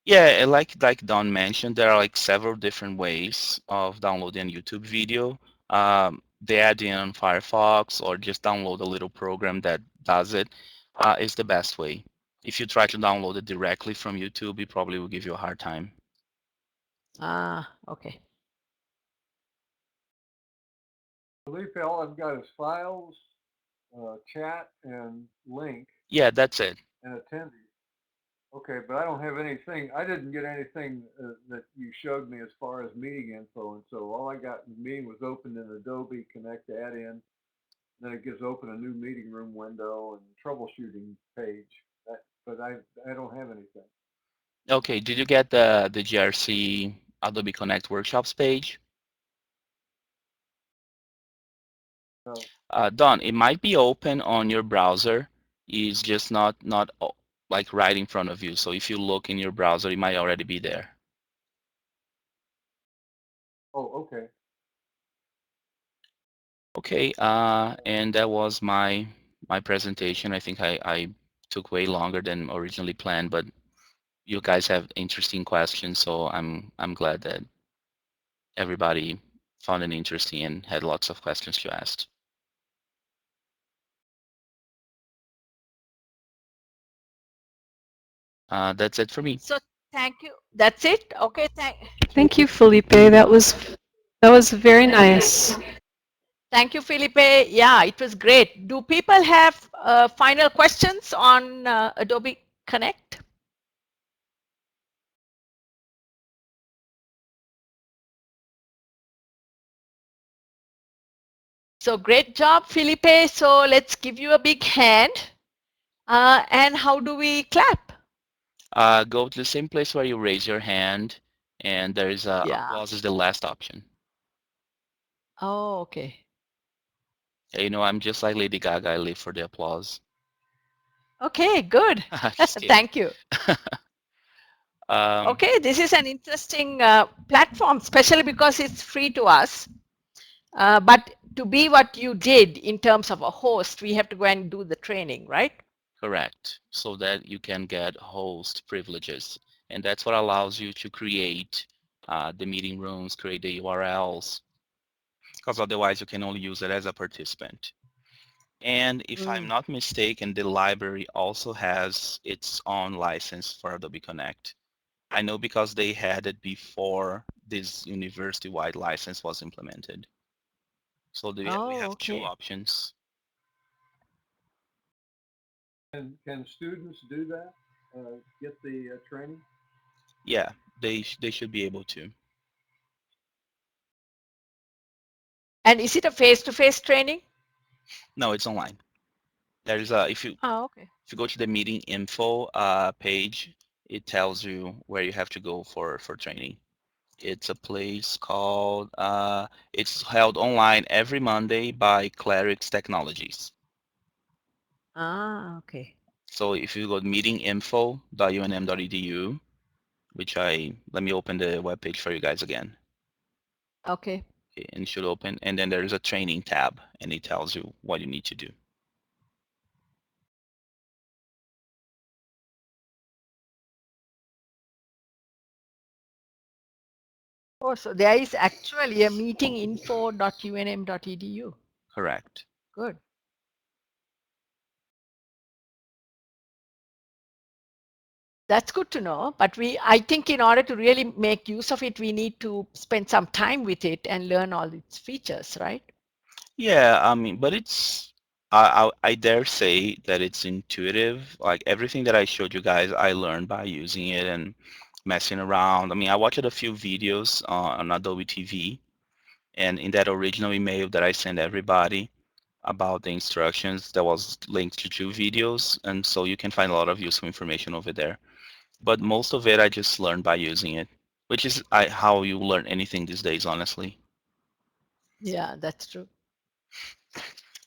Yeah, like Don mentioned, there are like several different ways of downloading a YouTube video. They add in on Firefox or just download a little program that does it is the best way. If you try to download it directly from YouTube, it probably will give you a hard time. Ah, okay. Felipe, all I've got is files, chat, and link, Yeah, that's it. and attendees. Okay, but I don't have anything. I didn't get anything that you showed me as far as meeting info, and so all I got in the meeting was opened in Adobe Connect add-in. Then it gives open a new meeting room window and troubleshooting page. But I don't have anything. Okay, did you get the GRC Adobe Connect workshops page? So, Don, it might be open on your browser. It's just not like right in front of you. So if you look in your browser, it might already be there. oh, okay. Okay, and that was my presentation. I think I took way longer than originally planned, but you guys have interesting questions, so I'm glad that everybody found it interesting and had lots of questions to ask. That's it for me. So thank you. That's it. Okay. Thank you, Felipe. That was very nice. Thank you, Felipe. Yeah, it was great. Do people have final questions on Adobe Connect? So great job, Felipe. So let's give you a big hand. And how do we clap? Go to the same place where you raise your hand, and there is Yeah. applause is the last option. Oh, okay. Yeah, you know, I'm just like Lady Gaga. I live for the applause. Okay, good. Just kidding. Thank you. Okay, this is an interesting platform, especially because it's free to us. But to be what you did in terms of a host, we have to go and do the training, right? Correct. So that you can get host privileges. And that's what allows you to create the meeting rooms, create the URLs, because otherwise you can only use it as a participant. And if I'm not mistaken, the library also has its own license for Adobe Connect. I know because they had it before this university-wide license was implemented. So we have two options. Can students do that? Get the training? Yeah, they should be able to. And is it a face-to-face training? No, it's online. There's a if you okay. if you go to the meeting info page, it tells you where you have to go for training. It's a place called it's held online every Monday by Clarix Technologies. Ah, okay. So if you go to meetinginfo.unm.edu, which let me open the webpage for you guys again. Okay. Okay, and it should open, and then there's a training tab, and it tells you what you need to do. Oh, so there is actually a meetinginfo.unm.edu. Correct. Good. That's good to know. But I think in order to really make use of it, we need to spend some time with it and learn all its features, right? Yeah, I mean, but I dare say that it's intuitive. Like everything that I showed you guys, I learned by using it and messing around. I mean, I watched a few videos on Adobe TV, and in that original email that I sent everybody about the instructions, there was links to 2 videos, and so you can find a lot of useful information over there. But most of it I just learned by using it, which is how you learn anything these days, honestly. Yeah, that's true.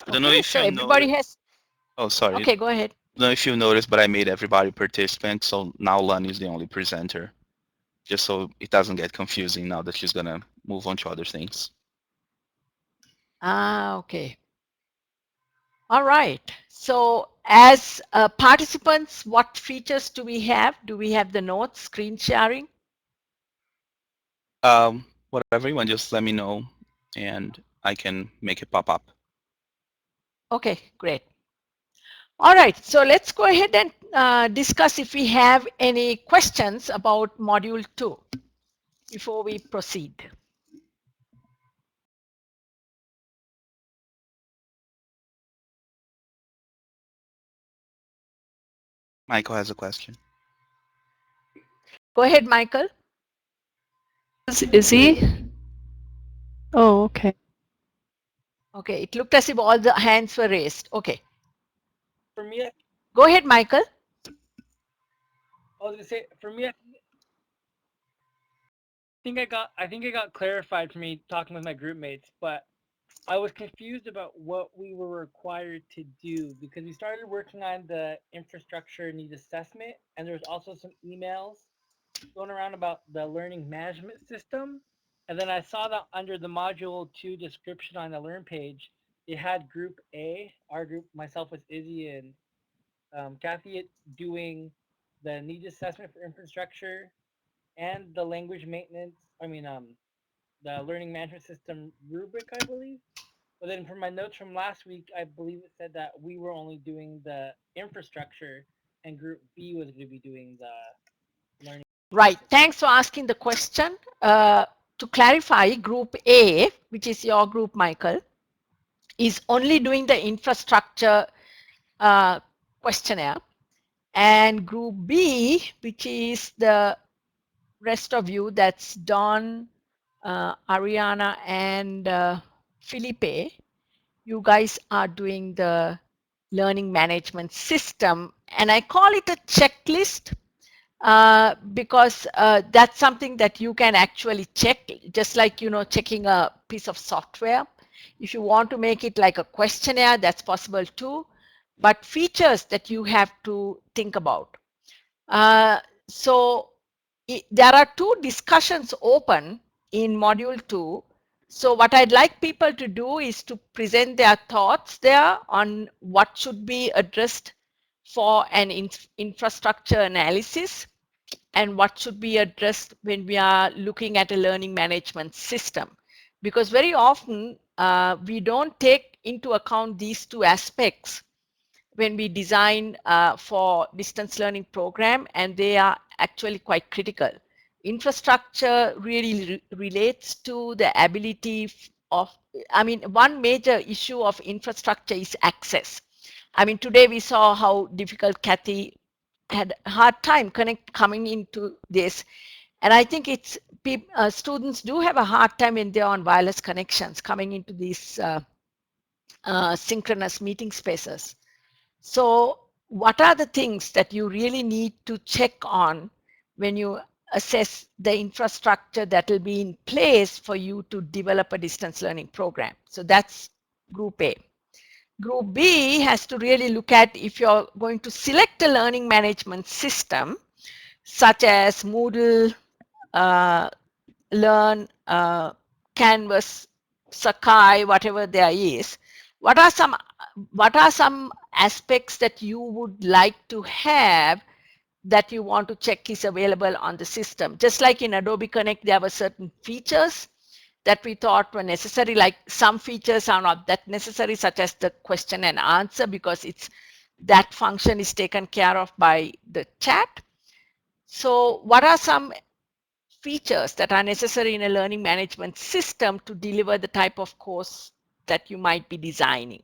I don't know Okay, if so you everybody noticed. has, Oh, sorry. okay, go ahead. I don't know if you noticed, but I made everybody participant, so now Lani is the only presenter, just so it doesn't get confusing now that she's gonna move on to other things. Ah, okay. All right. So as participants, what features do we have? Do we have the notes, screen sharing? Whatever you want, just let me know, and I can make it pop up. Okay, great. All right. So let's go ahead and discuss if we have any questions about module 2 before we proceed. Michael has a question. Go ahead, Michael. Is he? Oh, okay. Okay, it looked as if all the hands were raised. Okay, For me, go ahead, Michael. I was gonna say for me, I think it got clarified for me talking with my group mates, but I was confused about what we were required to do because we started working on the infrastructure needs assessment, and there was also some emails going around about the learning management system. And then I saw that under the module 2 description on the learn page, it had group A, our group, myself with Izzy and Kathy, doing the needs assessment for infrastructure and the language maintenance. The learning management system rubric, I believe. But then from my notes from last week, I believe it said that we were only doing the infrastructure and group B was going to be doing the learning. Right. Thanks for asking the question. To clarify, Group A, which is your group, Michael, is only doing the infrastructure questionnaire. And Group B, which is the rest of you, that's Don, Ariana, and Felipe, you guys are doing the learning management system. And I call it a checklist because that's something that you can actually check, just like, you know, checking a piece of software. If you want to make it like a questionnaire, that's possible too. But features that you have to think about. So there are 2 discussions open in module 2. So what I'd like people to do is to present their thoughts there on what should be addressed for an infrastructure analysis and what should be addressed when we are looking at a learning management system. Because very often we don't take into account these 2 aspects when we design for distance learning program, and they are actually quite critical. Infrastructure really relates to the ability of, I mean, one major issue of infrastructure is access. I mean, today we saw how difficult Kathy had a hard time coming into this. And I think it's students do have a hard time when they're on wireless connections coming into these synchronous meeting spaces. So what are the things that you really need to check on when you assess the infrastructure that will be in place for you to develop a distance learning program? So that's Group A. Group B has to really look at if you're going to select a learning management system, such as Moodle, uh, Learn, Canvas, Sakai, whatever there is. What are some aspects that you would like to have that you want to check is available on the system? Just like in Adobe Connect, there were certain features that we thought were necessary, like some features are not that necessary, such as the question and answer, because it's that function is taken care of by the chat. So what are some features that are necessary in a learning management system to deliver the type of course that you might be designing?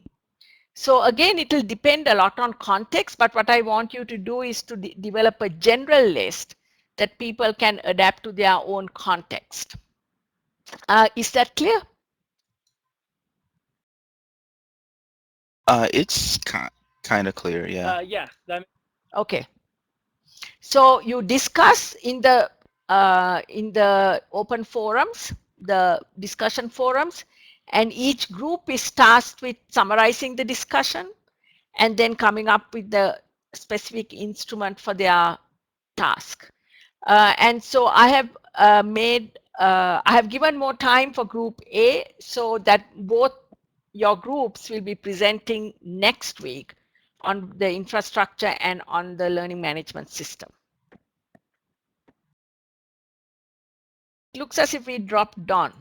So again, it will depend a lot on context, but what I want you to do is to develop a general list that people can adapt to their own context. Is that clear? It's kind of clear, yeah. Yeah, that Okay. So you discuss in the open forums, the discussion forums, and each group is tasked with summarizing the discussion and then coming up with the specific instrument for their task. And so I have I have given more time for group A so that both your groups will be presenting next week on the infrastructure and on the learning management system. It looks as if we dropped Dawn.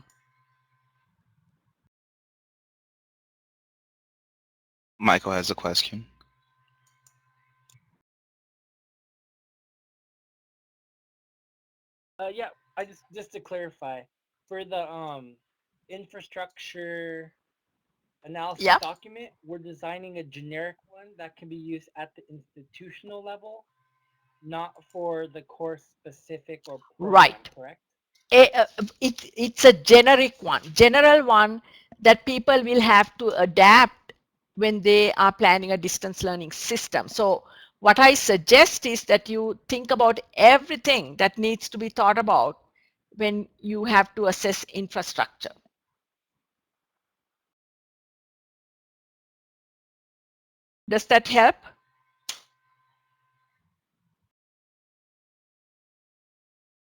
Michael has a question. yeah, I just to clarify, for the infrastructure analysis Yeah, document, we're designing a generic one that can be used at the institutional level, not for the course specific or program, right. correct? It's a generic one, general one that people will have to adapt when they are planning a distance learning system. So what I suggest is that you think about everything that needs to be thought about when you have to assess infrastructure. Does that help?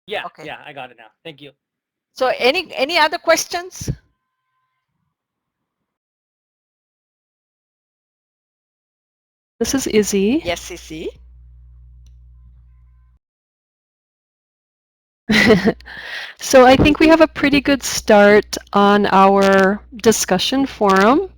Yeah, Okay. yeah, I got it now. Thank you. So any other questions? This is Izzy. Yes, Sissy. So I think we have a pretty good start on our discussion forum.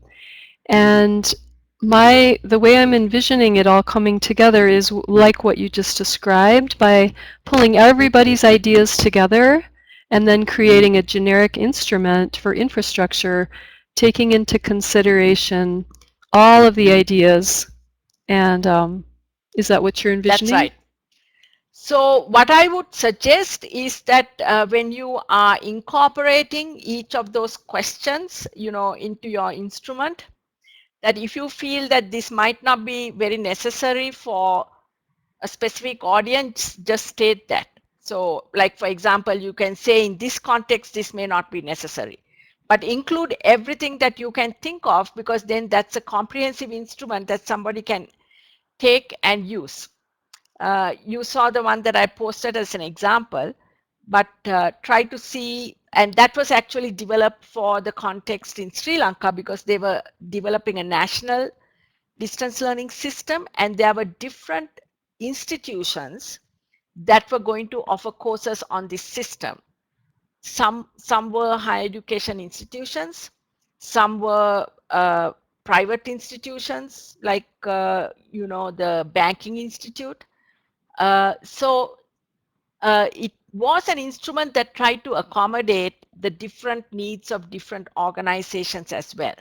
And the way I'm envisioning it all coming together is like what you just described, by pulling everybody's ideas together and then creating a generic instrument for infrastructure, taking into consideration all of the ideas. And is that what you're envisioning? That's right. So what I would suggest is that when you are incorporating each of those questions, into your instrument, that if you feel that this might not be very necessary for a specific audience, just state that. So like, for example, you can say in this context, this may not be necessary, but include everything that you can think of, because then that's a comprehensive instrument that somebody can take and use. You saw the one that I posted as an example, but try to see, and that was actually developed for the context in Sri Lanka because they were developing a national distance learning system, and there were different institutions that were going to offer courses on this system. Some were higher education institutions, some were private institutions like the banking institute. So it was an instrument that tried to accommodate the different needs of different organizations as well,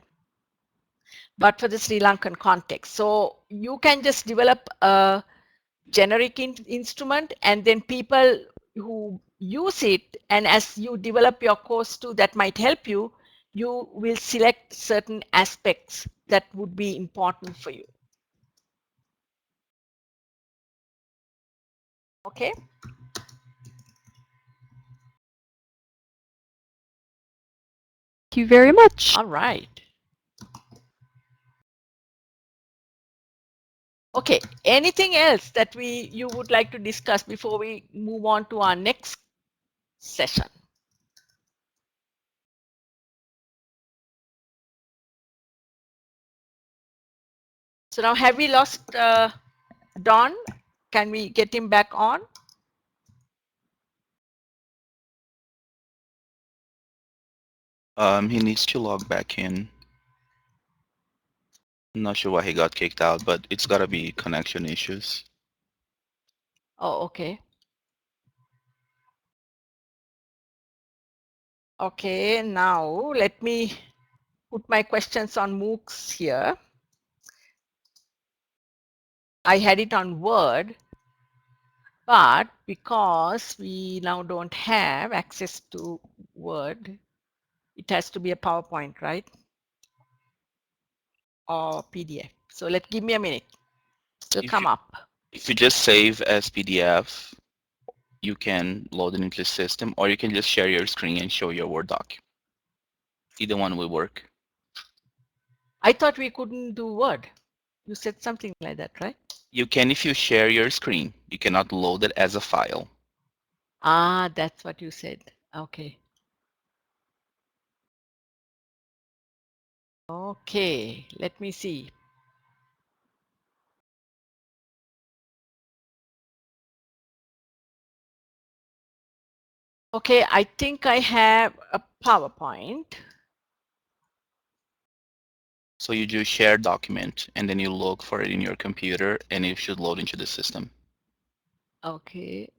but for the Sri Lankan context. So you can just develop a generic instrument, and then people who use it, and as you develop your course too, that might help you, you will select certain aspects that would be important for you. Okay? Thank you very much. All right. Okay, anything else that you would like to discuss before we move on to our next session? So now, have we lost Don? Can we get him back on? He needs to log back in. I'm not sure why he got kicked out, but it's gotta be connection issues. Oh, okay. Okay, now let me put my questions on MOOCs here. I had it on Word, but because we now don't have access to Word, it has to be a PowerPoint, right? Or PDF. So give me a minute. It'll If come you, up. if you just save as PDF, you can load it into the system, or you can just share your screen and show your Word doc. Either one will work. I thought we couldn't do Word. You said something like that, right? You can if you share your screen. You cannot load it as a file. Ah, that's what you said. Okay. Okay, let me see. Okay, I think I have a PowerPoint. So you do share document, and then you look for it in your computer, and it should load into the system. Okay.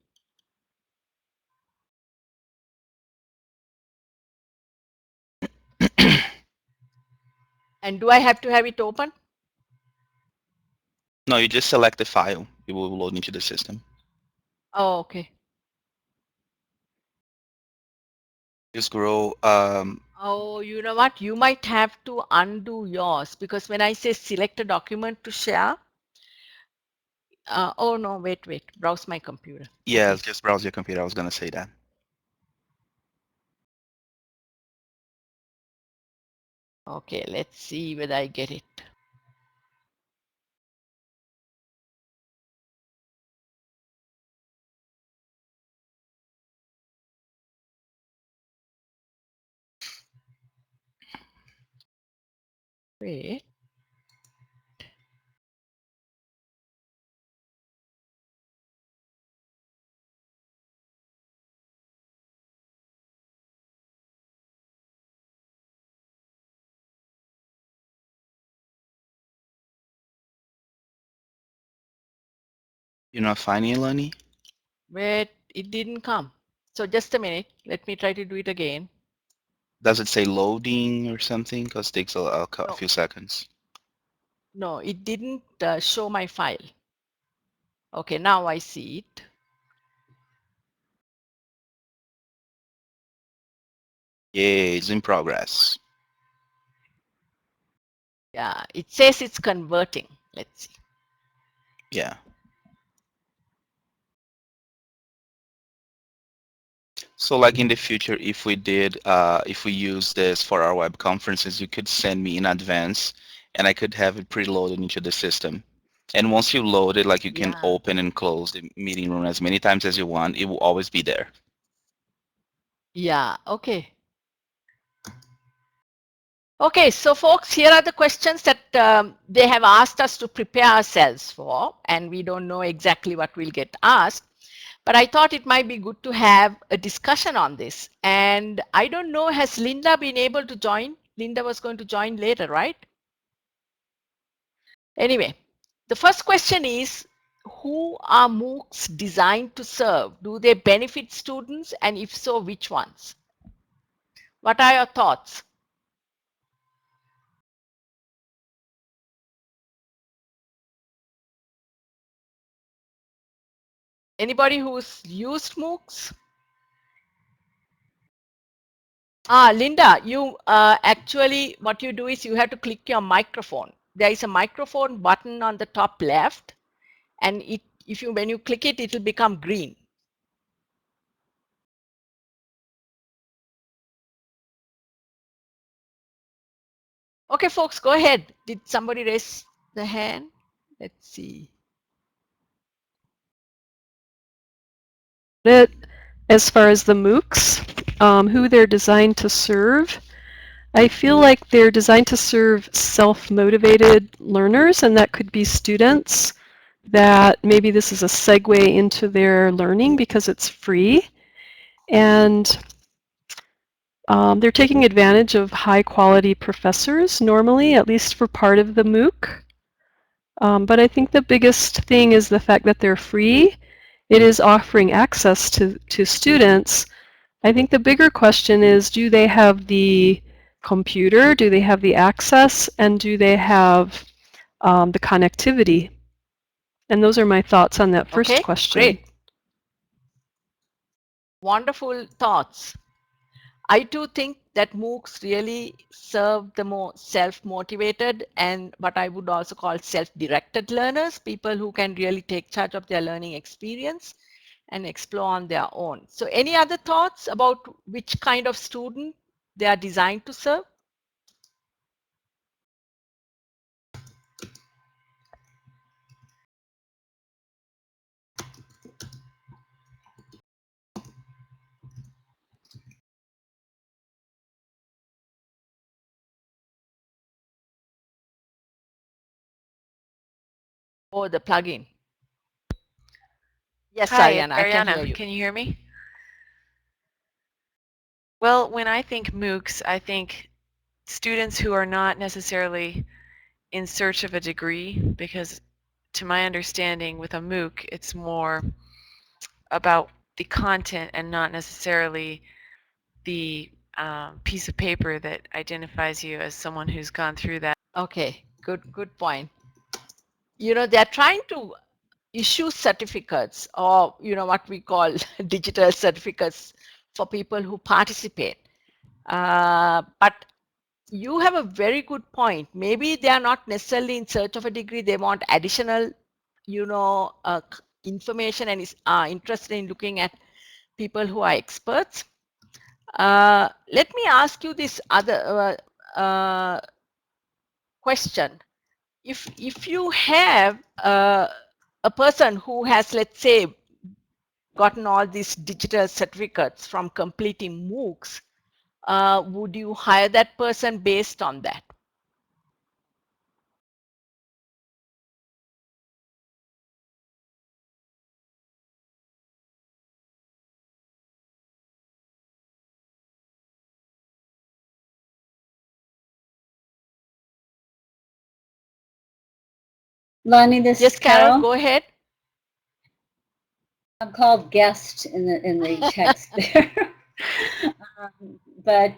And do I have to have it open? No, you just select the file. It will load into the system. Oh, okay. Just grow. Oh, you know what? You might have to undo yours because when I say select a document to share, oh no, wait, browse my computer. Yeah, Okay. just browse your computer. I was gonna say that. Okay, let's see whether I get it. Wait. You're not finding it, Lonnie? Wait, it didn't come. So just a minute. Let me try to do it again. Does it say loading or something? Because it takes a No, few seconds. no, it didn't show my file. Okay, now I see it. Yeah, it's in progress. Yeah, it says it's converting. Let's see. Yeah. So like in the future, if we use this for our web conferences, you could send me in advance and I could have it preloaded into the system. And once you load it, like you can Yeah. open and close the meeting room as many times as you want. It will always be there. Yeah, okay. Okay, so folks, here are the questions that they have asked us to prepare ourselves for, and we don't know exactly what will get asked. But I thought it might be good to have a discussion on this. And I don't know, has Linda been able to join? Linda was going to join later, right? Anyway, the first question is, who are MOOCs designed to serve? Do they benefit students? And if so, which ones? What are your thoughts? Anybody who's used MOOCs? Ah, Linda, you actually, what you do is you have to click your microphone. There is a microphone button on the top left, and when you click it, it will become green. Okay, folks, go ahead. Did somebody raise the hand? Let's see. It, as far as the MOOCs, who they're designed to serve, I feel like they're designed to serve self-motivated learners, and that could be students that maybe this is a segue into their learning because it's free, and they're taking advantage of high-quality professors normally, at least for part of the MOOC. But I think the biggest thing is the fact that they're free. It is offering access to students, I think the bigger question is, do they have the computer, do they have the access, and do they have the connectivity? And those are my thoughts on that first Okay, question. great. Wonderful thoughts. I do think that MOOCs really serve the more self-motivated but I would also call self-directed learners, people who can really take charge of their learning experience and explore on their own. So any other thoughts about which kind of student they are designed to serve? Oh, the plugin. Yes, Hi, it's Ariana, I can hear Ariana. you. Can you hear me? Well, when I think MOOCs, I think students who are not necessarily in search of a degree, because to my understanding with a MOOC, it's more about the content and not necessarily the piece of paper that identifies you as someone who's gone through that. Okay, good point. You know, they're trying to issue certificates, or what we call digital certificates for people who participate. But you have a very good point. Maybe they are not necessarily in search of a degree. They want additional, information and is interested in looking at people who are experts. Let me ask you this other question. If you have a person who has, let's say, gotten all these digital certificates from completing MOOCs, would you hire that person based on that? Lonnie, this Yes, is Carol, Carol. go ahead. I'm called guest in the text there. But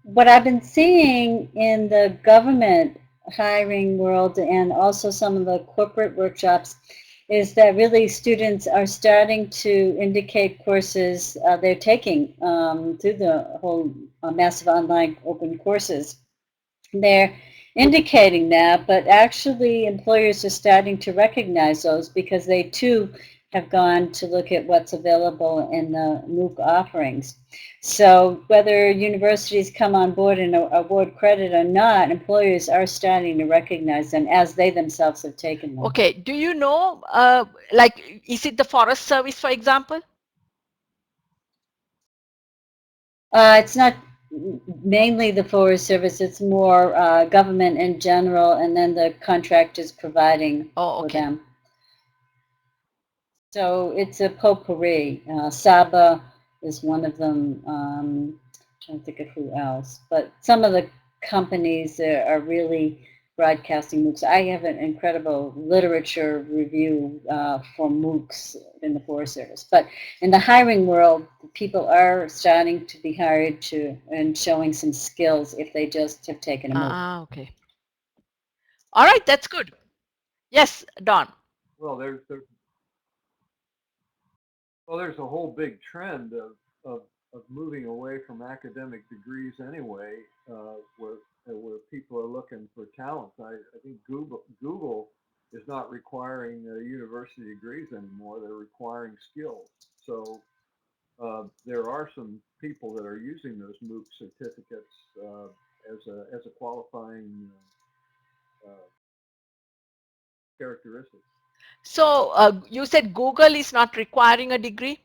what I've been seeing in the government hiring world and also some of the corporate workshops is that really students are starting to indicate courses they're taking through the whole massive online open courses. They're indicating that, but actually employers are starting to recognize those because they too have gone to look at what's available in the MOOC offerings. So whether universities come on board and award credit or not, employers are starting to recognize them as they themselves have taken them. Okay, do you know, like, is it the Forest Service, for example? It's not mainly the Forest Service, it's more government in general, and then the contractors providing Oh, for okay. them. So it's a potpourri. Saba is one of them. Trying to think of who else, but some of the companies are really broadcasting MOOCs. I have an incredible literature review for MOOCs in the Forest Service, but in the hiring world, people are starting to be hired and showing some skills if they just have taken a MOOC. Ah, okay. All right, that's good. Yes, Don. Well, there's a whole big trend of moving away from academic degrees anyway, where people are looking for talent. I think Google is not requiring university degrees anymore. They're requiring skills. So there are some people that are using those MOOC certificates as a qualifying characteristic. So you said Google is not requiring a degree?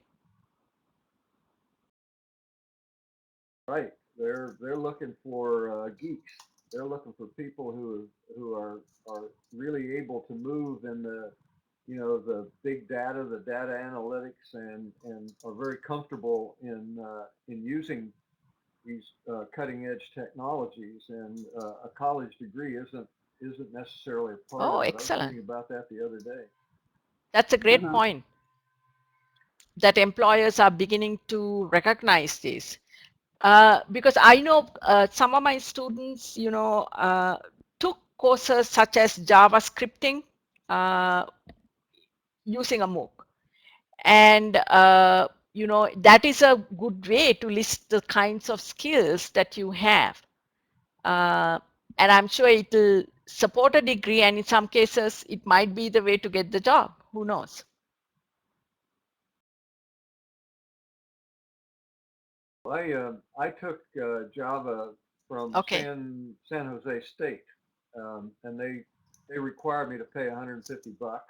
Right. They're looking for geeks. They're looking for people who are really able to move in the big data, the data analytics, and are very comfortable in using these cutting edge technologies. And a college degree isn't necessarily a part Oh, of it. I was excellent. reading about that the other day. That's a great point. that employers are beginning to recognize this. Because I know some of my students, took courses such as Java scripting using a MOOC. And, that is a good way to list the kinds of skills that you have. And I'm sure it will support a degree, and in some cases, it might be the way to get the job. Who knows? I took Java from Okay. San Jose State, and they required me to pay $150.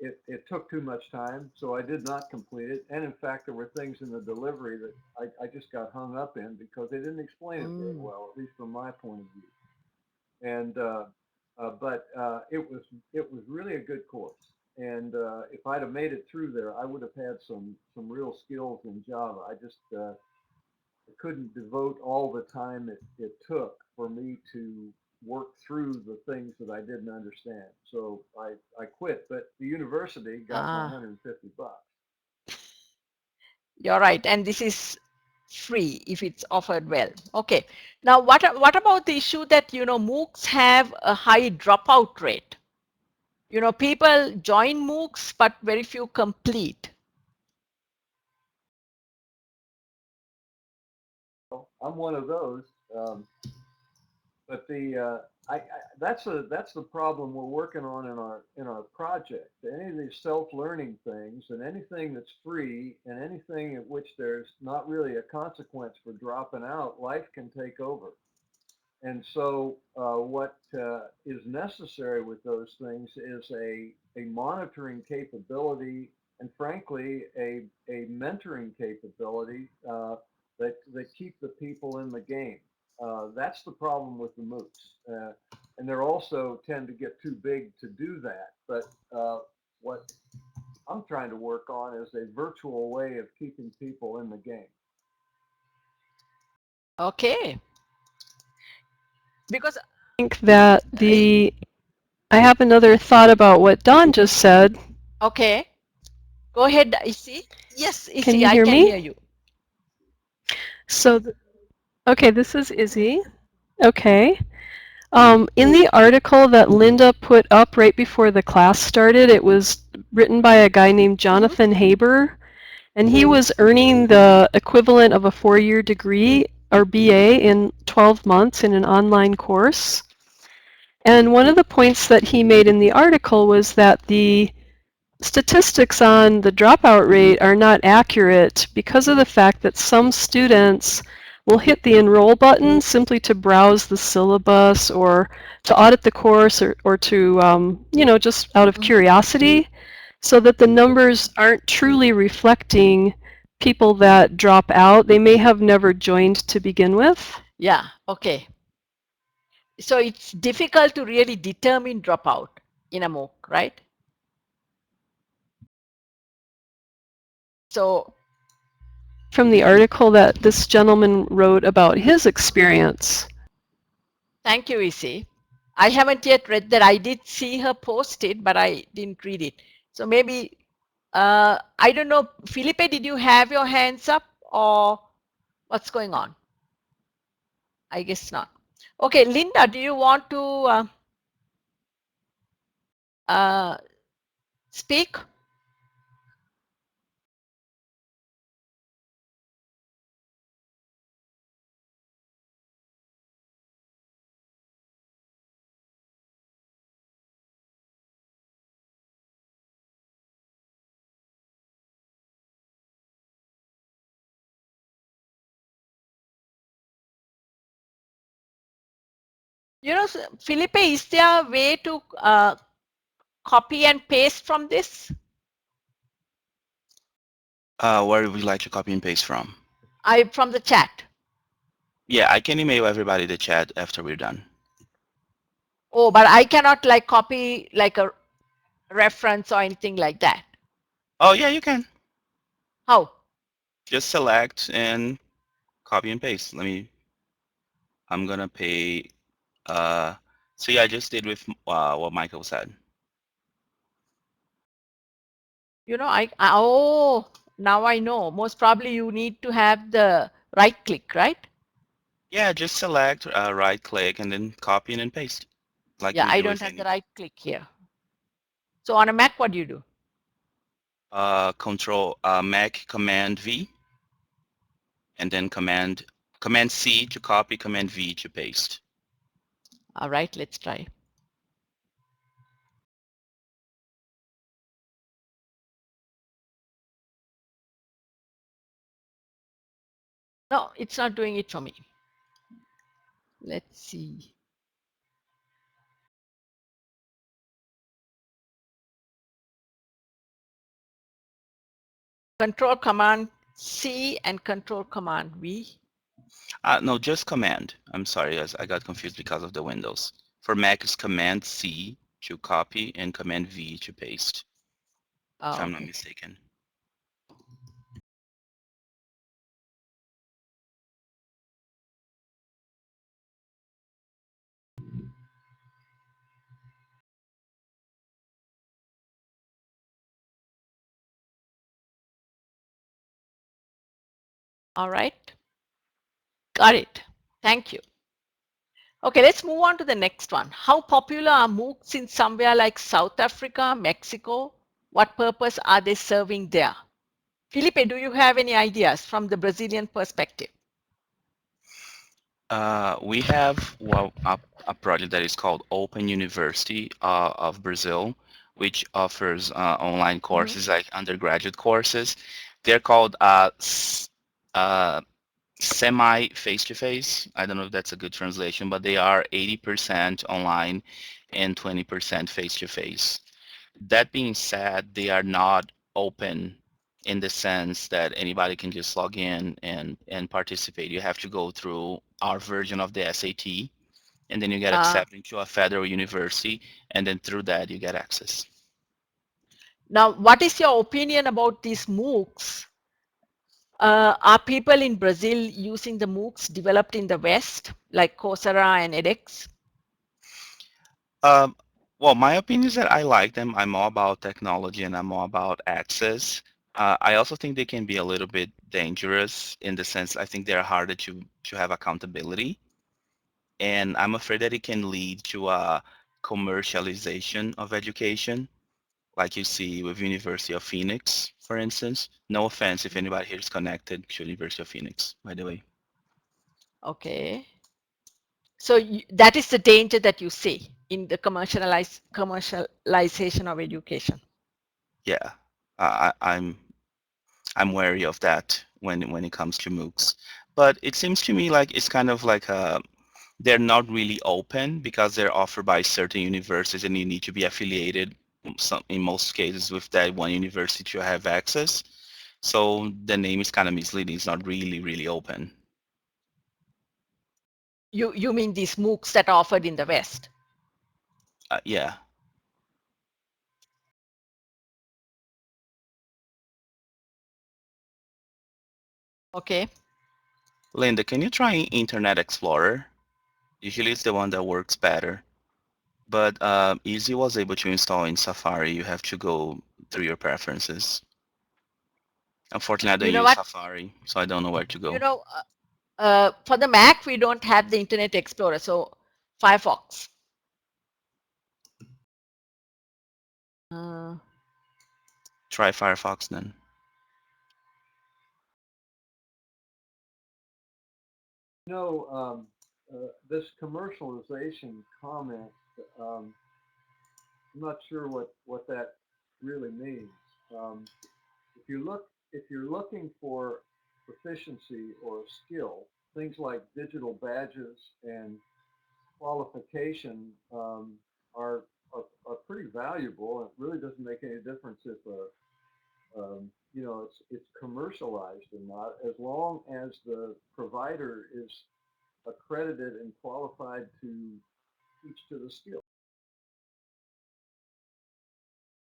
It took too much time, so I did not complete it. And in fact, there were things in the delivery that I just got hung up in because they didn't explain it very well, at least from my point of view. And but it was really a good course. And if I'd have made it through there, I would have had some real skills in Java. I just couldn't devote all the time it took for me to work through the things that I didn't understand. So I quit, but the university got my $150. You're right. And this is free if it's offered well. Okay. Now, what about the issue that, MOOCs have a high dropout rate? People join MOOCs, but very few complete. I'm one of those. But that's the problem we're working on in our project. Any of these self-learning things and anything that's free and anything at which there's not really a consequence for dropping out, life can take over. And so what is necessary with those things is a monitoring capability and frankly a mentoring capability that keep the people in the game. That's the problem with the MOOCs. And they also tend to get too big to do that. But what I'm trying to work on is a virtual way of keeping people in the game. Okay. Because I think that I have another thought about what Don just said. okay, go ahead, Issy. Yes, Can Issy, you I hear can me? hear you. So, okay, this is Izzy. Okay. In the article that Linda put up right before the class started, it was written by a guy named Jonathan Haber, and he was earning the equivalent of a 4-year degree or BA in 12 months in an online course. And one of the points that he made in the article was that the statistics on the dropout rate are not accurate because of the fact that some students will hit the enroll button simply to browse the syllabus or to audit the course or to, just out of curiosity, so that the numbers aren't truly reflecting people that drop out. They may have never joined to begin with. Yeah, okay. So it's difficult to really determine dropout in a MOOC, right? So From the article that this gentleman wrote about his experience. thank you, Issy. I haven't yet read that. I did see her post it, but I didn't read it. So maybe, I don't know, Felipe, did you have your hands up or what's going on? I guess not. Okay, Linda, do you want to speak? Felipe, is there a way to copy and paste from this? Where would you like to copy and paste from? From the chat. Yeah, I can email everybody the chat after we're done. Oh, but I cannot like copy like a reference or anything like that. Oh, yeah, you can. How? Just select and copy and paste. I'm going to pay. See, I just did with what Michael said. Oh, now I know. Most probably you need to have the right click, right? Yeah, just select, right click, and then copy and then paste, like Yeah, we I do don't with have the any right click here. So on a Mac, what do you do? control Mac Command V, and then Command C to copy, Command V to paste. All right, let's try. No, it's not doing it for me. Let's see. Control Command C and Control Command V. No, just Command. I'm sorry, I got confused because of the Windows. For Mac, it's Command C to copy and Command V to paste, if Oh, I'm not okay. mistaken. All right. Got it. Thank you. Okay, let's move on to the next one. How popular are MOOCs in somewhere like South Africa, Mexico? What purpose are they serving there? Felipe, do you have any ideas from the Brazilian perspective? We have a project that is called Open University of Brazil, which offers online Mhm. courses like undergraduate courses. They're called semi face-to-face. I don't know if that's a good translation, but they are 80% online and 20% face-to-face. That being said, they are not open in the sense that anybody can just log in and participate. You have to go through our version of the SAT, and then you get Uh, accepted to a federal university, and then through that you get access. Now, what is your opinion about these MOOCs? Are people in Brazil using the MOOCs developed in the West, like Coursera and edX? Um, well, my opinion is that I like them. I'm all about technology and I'm all about access. I also think they can be a little bit dangerous in the sense I think they're harder to have accountability. And I'm afraid that it can lead to a commercialization of education, like you see with University of Phoenix, for instance. No offense if anybody here is connected to University of Phoenix, by the way. Okay. So that is the danger that you see in the commercialization of education. Yeah, I'm wary of that when it comes to MOOCs. But it seems to me like it's kind of like they're not really open because they're offered by certain universities and you need to be affiliated in most cases with that one university to have access. So the name is kind of misleading. It's not really open. You mean these MOOCs that are offered in the West? Yeah. Okay. Linda, can you try Internet Explorer? Usually it's the one that works better. But Easy was able to install in Safari. You have to go through your preferences. Unfortunately, I don't You know use what? Safari, so I don't know where to You go. know, for the Mac, we don't have the Internet Explorer, so Firefox. Uh, Try Firefox then. No, this commercialization comment, um, I'm not sure what that really means. Um, if you're looking for proficiency or skill, things like digital badges and qualification are, are pretty valuable. It really doesn't make any difference if it's commercialized or not, as long as the provider is accredited and qualified to teach to the skill.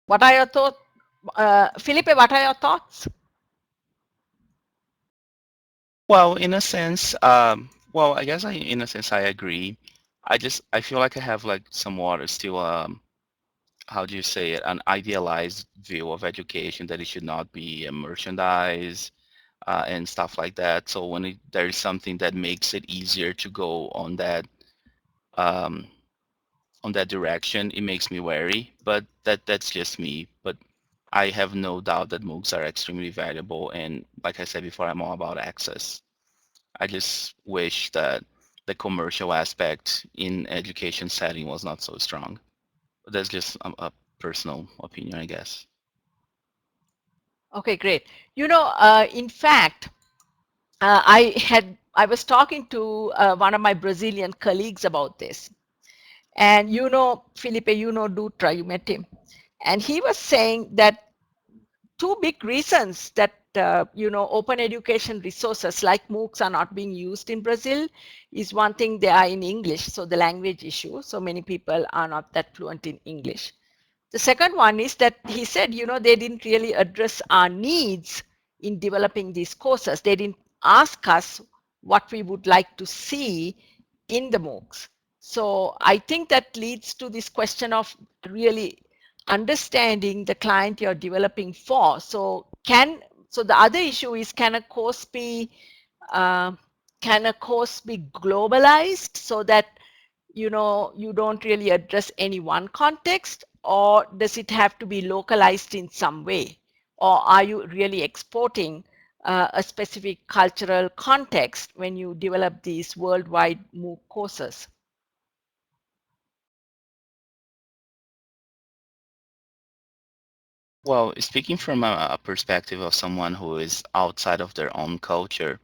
what are your thoughts? Felipe, what are your thoughts? Well, in a sense, I guess in a sense I agree. I feel like I have like some water still how do you say it, an idealized view of education, that it should not be a merchandise and stuff like that. So when there is something that makes it easier to go um, on that direction, it makes me wary. But that's just me. But I have no doubt that MOOCs are extremely valuable. And like I said before, I'm all about access. I just wish that the commercial aspect in education setting was not so strong. But that's just a personal opinion, I guess. Okay, great. In fact, I was talking to one of my Brazilian colleagues about this, and Felipe, Dutra, you met him, and he was saying that two big reasons that open education resources like MOOCs are not being used in Brazil is one thing, they are in English, so the language issue. So many people are not that fluent in English. The second one is that he said, they didn't really address our needs in developing these courses. They didn't ask us what we would like to see in the MOOCs. So I think that leads to this question of really understanding the client you're developing for. So the other issue is, uh, can a course be globalized so that you don't really address any one context, or does it have to be localized in some way, or are you really exporting a specific cultural context when you develop these worldwide MOOC courses? Well, speaking from a perspective of someone who is outside of their own culture,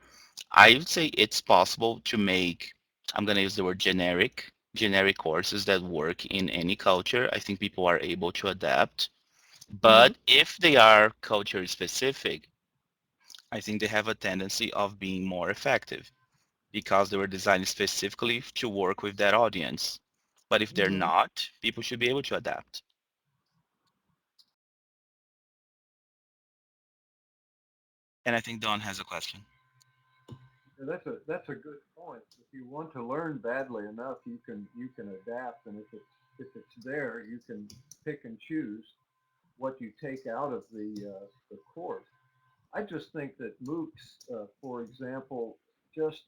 I would say it's possible to make, I'm going to use the word generic courses that work in any culture. I think people are able to adapt. Hmm. But if they are culture specific, I think they have a tendency of being more effective because they were designed specifically to work with that audience. But if they're Hmm. not, people should be able to adapt. And I think Don has a question. Yeah, that's a good point. If you want to learn badly enough, you can adapt, and if it's there, you can pick and choose what you take out of the course. I just think that MOOCs, for example, just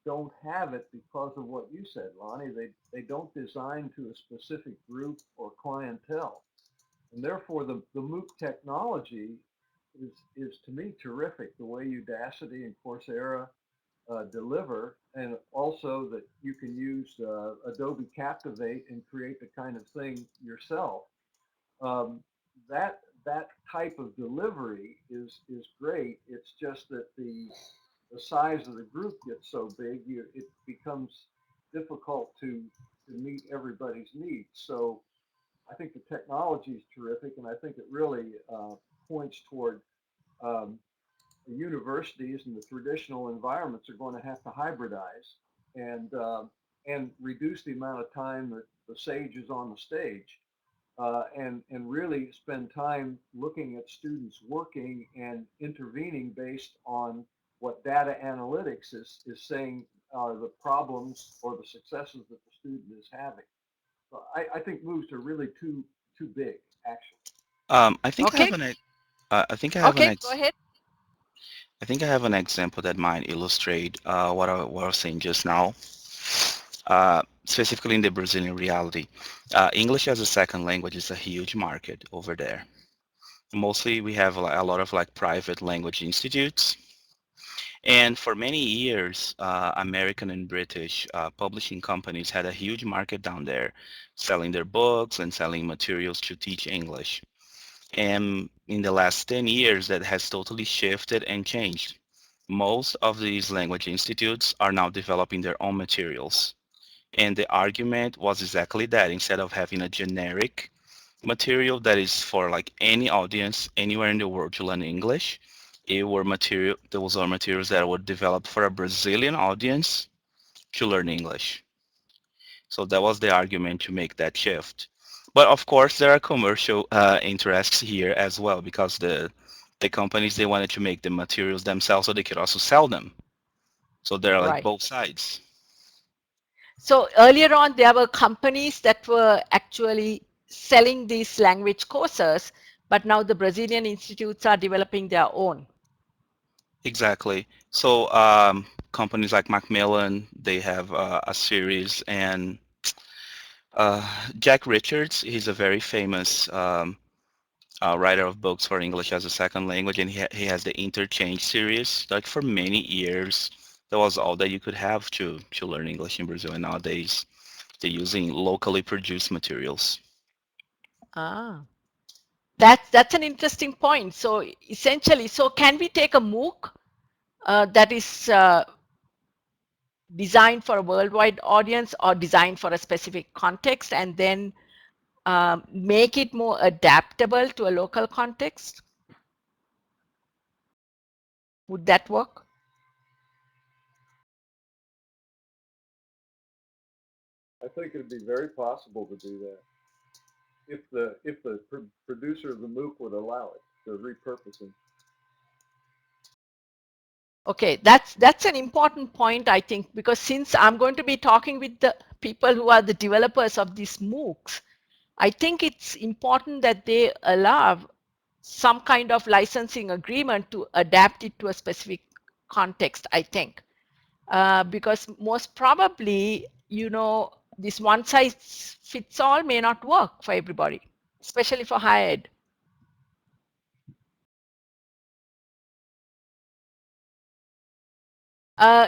don't have it because of what you said, Lonnie. They don't design to a specific group or clientele, and therefore the MOOC technology is to me terrific. The way Udacity and Coursera deliver, and also that you can use Adobe Captivate and create the kind of thing yourself. Um, that type of delivery is great. It's just that the size of the group gets so big, it becomes difficult to meet everybody's needs. So I think the technology is terrific, and I think it really points toward um, the universities and the traditional environments are going to have to hybridize and reduce the amount of time that the sage is on the stage, and really spend time looking at students working and intervening based on what data analytics is saying are the problems or the successes that the student is having. So I think moves are really too big, actually. I think I have Okay. an I think I have an Okay, go ahead. I think I have an example that might illustrate what I was saying just now. Specifically in the Brazilian reality, English as a second language is a huge market over there. Mostly, we have a lot of like private language institutes, and for many years, American and British publishing companies had a huge market down there, selling their books and selling materials to teach English. And in the last 10 years, that has totally shifted and changed. Most of these language institutes are now developing their own materials. And the argument was exactly that. Instead of having a generic material that is for like any audience anywhere in the world to learn English, those are materials that were developed for a Brazilian audience to learn English. So that was the argument to make that shift. But of course, there are commercial interests here as well because the companies, they wanted to make the materials themselves so they could also sell them. So there are like Right. both sides. So earlier on, there were companies that were actually selling these language courses, but now the Brazilian institutes are developing their own. Exactly. So companies like Macmillan, they have a series, and uh, Jack Richards, he's a very famous writer of books for English as a second language, and he has the Interchange series. Like for many years, that was all that you could have to learn English in Brazil, and nowadays they're using locally produced materials. Ah, that's an interesting point. So essentially, so can we take a MOOC that is designed for a worldwide audience or designed for a specific context and then make it more adaptable to a local context? Would that work? I think it'd be very possible to do that if the producer of the MOOC would allow it, the repurposing. Okay, that's an important point, I think, because since I'm going to be talking with the people who are the developers of these MOOCs, I think it's important that they allow some kind of licensing agreement to adapt it to a specific context, I think. Because most probably, you know, this one size fits all may not work for everybody, especially for higher ed.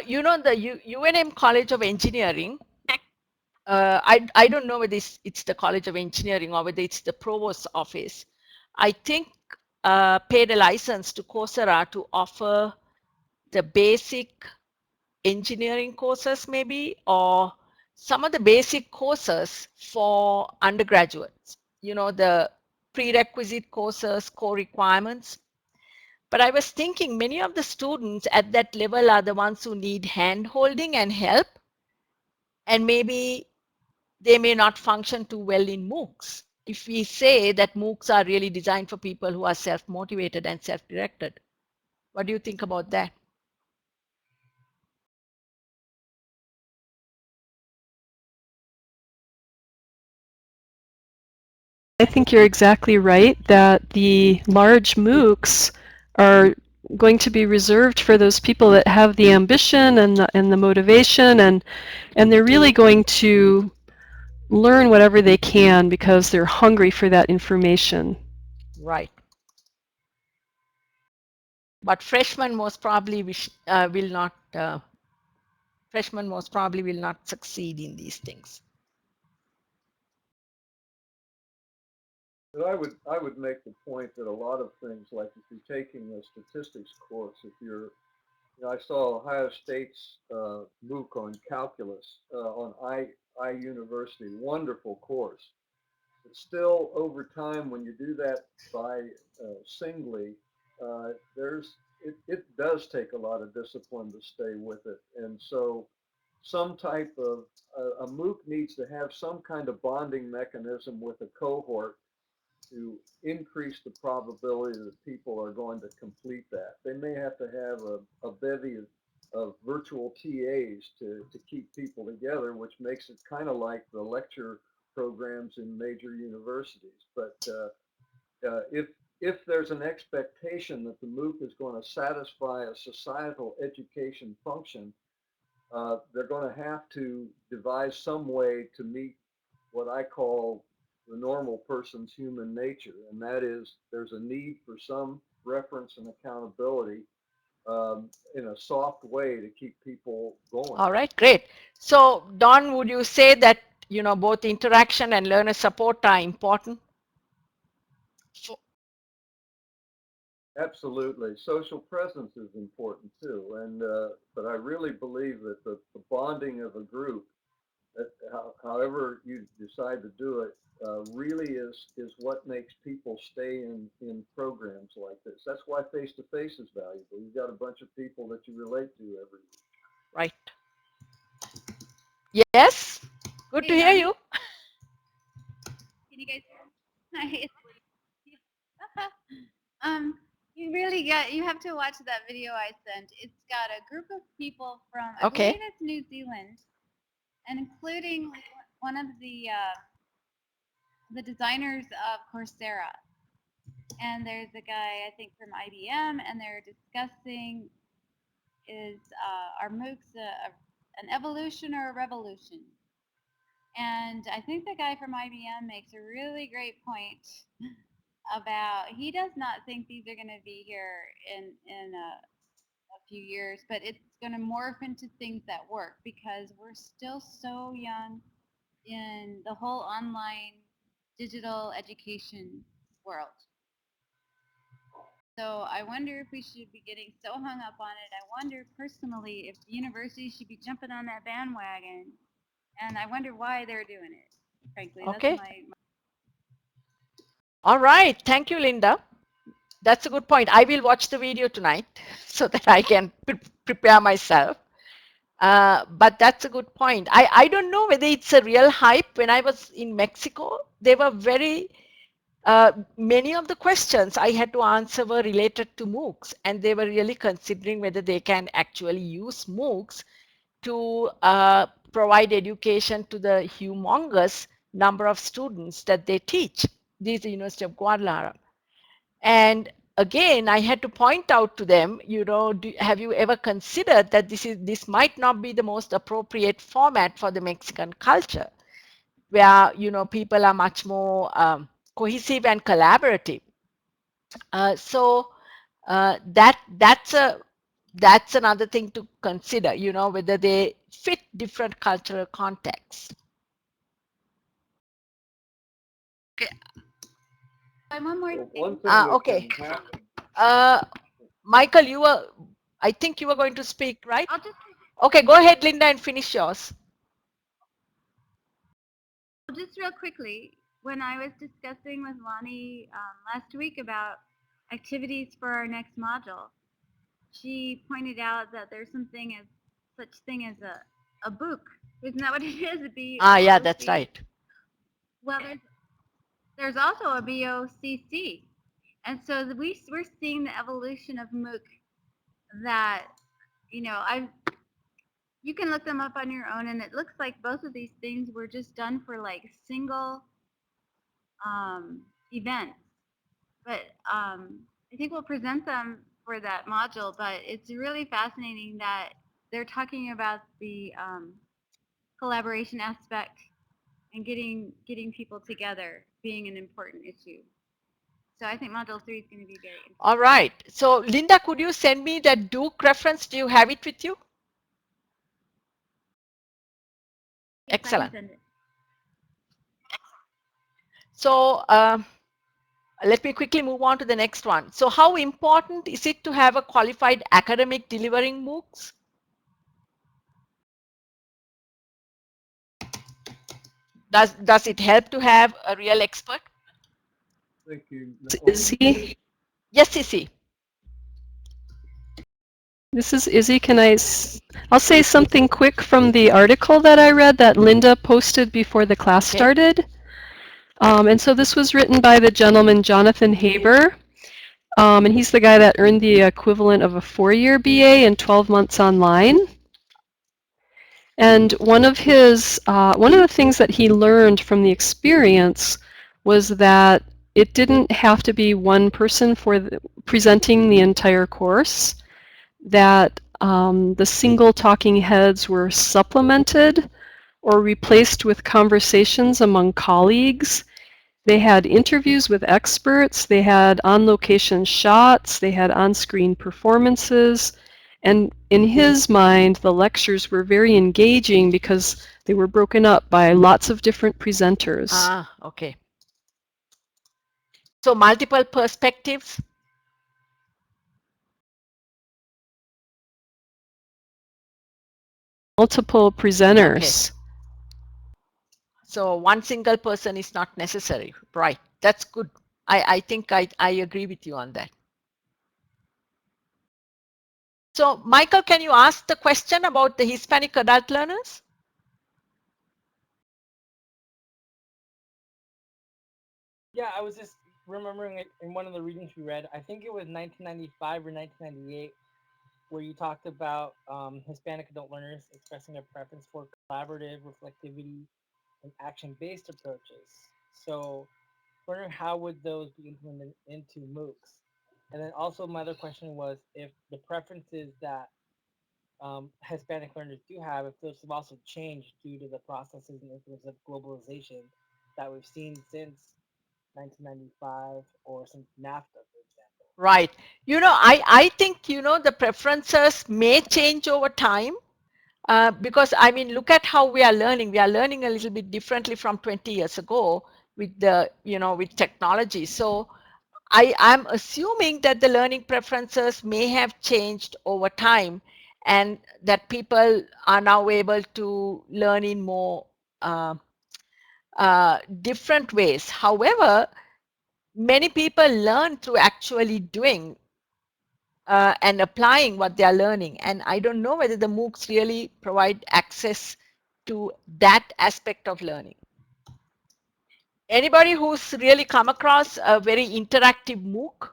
You know, the UNM College of Engineering, I don't know whether it's the College of Engineering or whether it's the Provost's office. I think paid a license to Coursera to offer the basic engineering courses maybe, or some of the basic courses for undergraduates, you know, the prerequisite courses, core requirements. But I was thinking many of the students at that level are the ones who need hand holding and help, and maybe they may not function too well in MOOCs. If we say that MOOCs are really designed for people who are self-motivated and self-directed. What do you think about that? I think you're exactly right that the large MOOCs are going to be reserved for those people that have the ambition and the motivation, and they're really going to learn whatever they can because they're hungry for that information. Right. But freshmen most probably will not. Freshmen most probably will not succeed in these things. But I would make the point that a lot of things, like if you're taking a statistics course, if you're, you know, I saw Ohio State's MOOC on calculus on I University, wonderful course. But still, over time, when you do that by singly, it does take a lot of discipline to stay with it, and so some type of a MOOC needs to have some kind of bonding mechanism with a cohort to increase the probability that people are going to complete that. They may have to have a bevy of virtual TAs to keep people together, which makes it kind of like the lecture programs in major universities. But if there's an expectation that the MOOC is going to satisfy a societal education function, they're going to have to devise some way to meet what I call the normal person's human nature, and that is there's a need for some reference and accountability in a soft way to keep people going. All right, great. So Don, would you say that, you know, both interaction and learner support are important? Absolutely, social presence is important too, and but I really believe that the bonding of a group, that however you decide to do it, really is what makes people stay in programs like this. That's why face to face is valuable. You've got a bunch of people that you relate to every week. Right. Yes. Good to hear you. Can you guys hear? um, you really you have to watch that video I sent. It's got a group of people from, I Okay. believe it's New Zealand, and including one of the the designers of Coursera. And there's a guy, I think, from IBM, and they're discussing is are MOOCs an evolution or a revolution? And I think the guy from IBM makes a really great point about he does not think these are going to be here in a few years, but it's going to morph into things that work because we're still so young in the whole online digital education world. So I wonder if we should be getting so hung up on it. I wonder personally if the universities should be jumping on that bandwagon, and I wonder why they're doing it. Frankly, Okay. that's my All right. Thank you, Linda. That's a good point. I will watch the video tonight so that I can prepare myself. But that's a good point. I don't know whether it's a real hype. When I was in Mexico, they were very, many of the questions I had to answer were related to MOOCs, and they were really considering whether they can actually use MOOCs to provide education to the humongous number of students that they teach. This is the University of Guadalajara. And again, I had to point out to them, have you ever considered that this might not be the most appropriate format for the Mexican culture, where people are much more cohesive and collaborative. That's another thing to consider, whether they fit different cultural contexts. Okay. one more thing. One thing that Okay. can happen. Michael, I think you were going to speak, right? I'll just Okay, go ahead, Linda, and finish yours. just real quickly, when I was discussing with Lonnie last week about activities for our next module, she pointed out that there's such thing as a book. Isn't that what it is? A B. Yeah, that's right. Well, there's also a BOCC, and so we're seeing the evolution of MOOC. That you can look them up on your own, and it looks like both of these things were just done for like single events. But I think we'll present them for that module. But it's really fascinating that they're talking about the collaboration aspect and getting people together being an important issue. So I think module 3 is going to be very interesting. All right. So Linda, could you send me that Duke reference? Do you have it with you? Yes, Excellent. I can send it. So let me quickly move on to the next one. So how important is it to have a qualified academic delivering MOOCs? Does it help to have a real expert? Thank you. Izzy, Yes, Sissy. this is Izzy. I'll say something quick from the article that I read that Linda posted before the class Okay. started. And so this was written by the gentleman Jonathan Haber. And he's the guy that earned the equivalent of a 4-year BA in 12 months online. And one of the things that he learned from the experience was that it didn't have to be one person presenting the entire course, that the single talking heads were supplemented or replaced with conversations among colleagues. They had interviews with experts, they had on-location shots, they had on-screen performances, and in his mind, the lectures were very engaging because they were broken up by lots of different presenters. Okay. So multiple perspectives. Multiple presenters. Okay. So one single person is not necessary, right? That's good. I think I agree with you on that. So Michael, can you ask the question about the Hispanic adult learners? Yeah, I was just remembering it in one of the readings we read. I think it was 1995 or 1998, where you talked about Hispanic adult learners expressing a preference for collaborative reflectivity and action-based approaches. So, wondering how would those be implemented into MOOCs? And then also my other question was if the preferences that Hispanic learners do have, if those have also changed due to the processes and influence of globalization that we've seen since 1995 or since NAFTA, for example. Right. I think, the preferences may change over time. Because I mean, look at how we are learning. We are learning a little bit differently from 20 years ago with with technology. So I'm assuming that the learning preferences may have changed over time, and that people are now able to learn in more different ways. However, many people learn through actually doing and applying what they are learning. And I don't know whether the MOOCs really provide access to that aspect of learning. Anybody who's really come across a very interactive MOOC?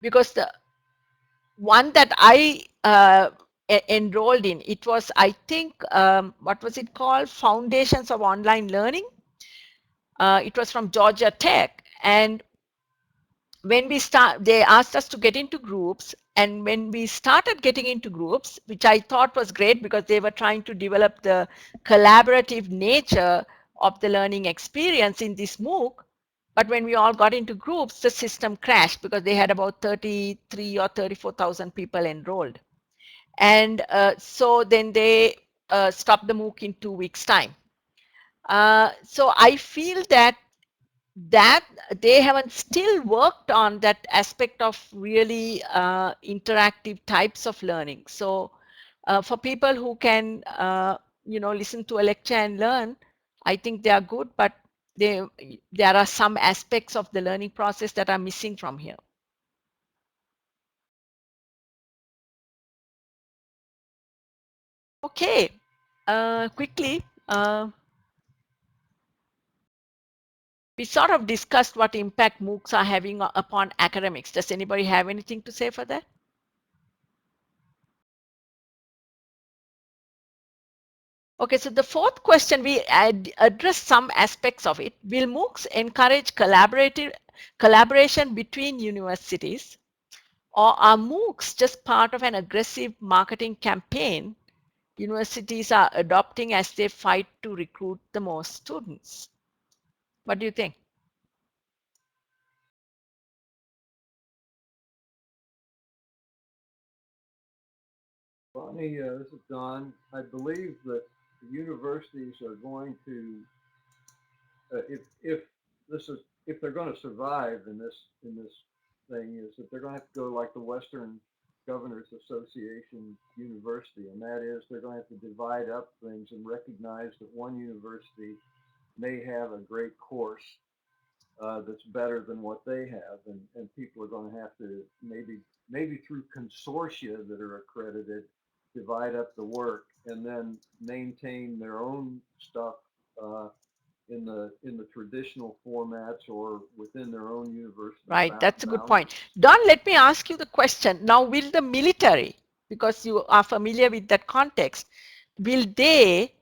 Because the one that I enrolled in, it was, I think, what was it called? Foundations of Online Learning. It was from Georgia Tech. And when we start, they asked us to get into groups. And when we started getting into groups, which I thought was great because they were trying to develop the collaborative nature of the learning experience in this MOOC. But when we all got into groups, the system crashed because they had about 33 or 34,000 people enrolled. And so then they stopped the MOOC in 2 weeks' time. So I feel that they haven't still worked on that aspect of really interactive types of learning. So for people who can, listen to a lecture and learn, I think they are good, but there are some aspects of the learning process that are missing from here. Okay, quickly, we sort of discussed what impact MOOCs are having upon academics. Does anybody have anything to say for that? Okay, so the fourth question, we address some aspects of it. Will MOOCs encourage collaboration between universities, or are MOOCs just part of an aggressive marketing campaign universities are adopting as they fight to recruit the most students? What do you think? Bonnie, this is Don. I believe that the universities are going to, if this is, if they're going to survive in this thing, is that they're going to have to go like the Western Governors Association University, and that is they're going to have to divide up things and recognize that one university may have a great course that's better than what they have, and people are going to have to maybe through consortia that are accredited, divide up the work and then maintain their own stuff in the traditional formats or within their own university. Right, that's a good boundaries. point. Don, let me ask you the question. Now, will the military, because you are familiar with that context, will they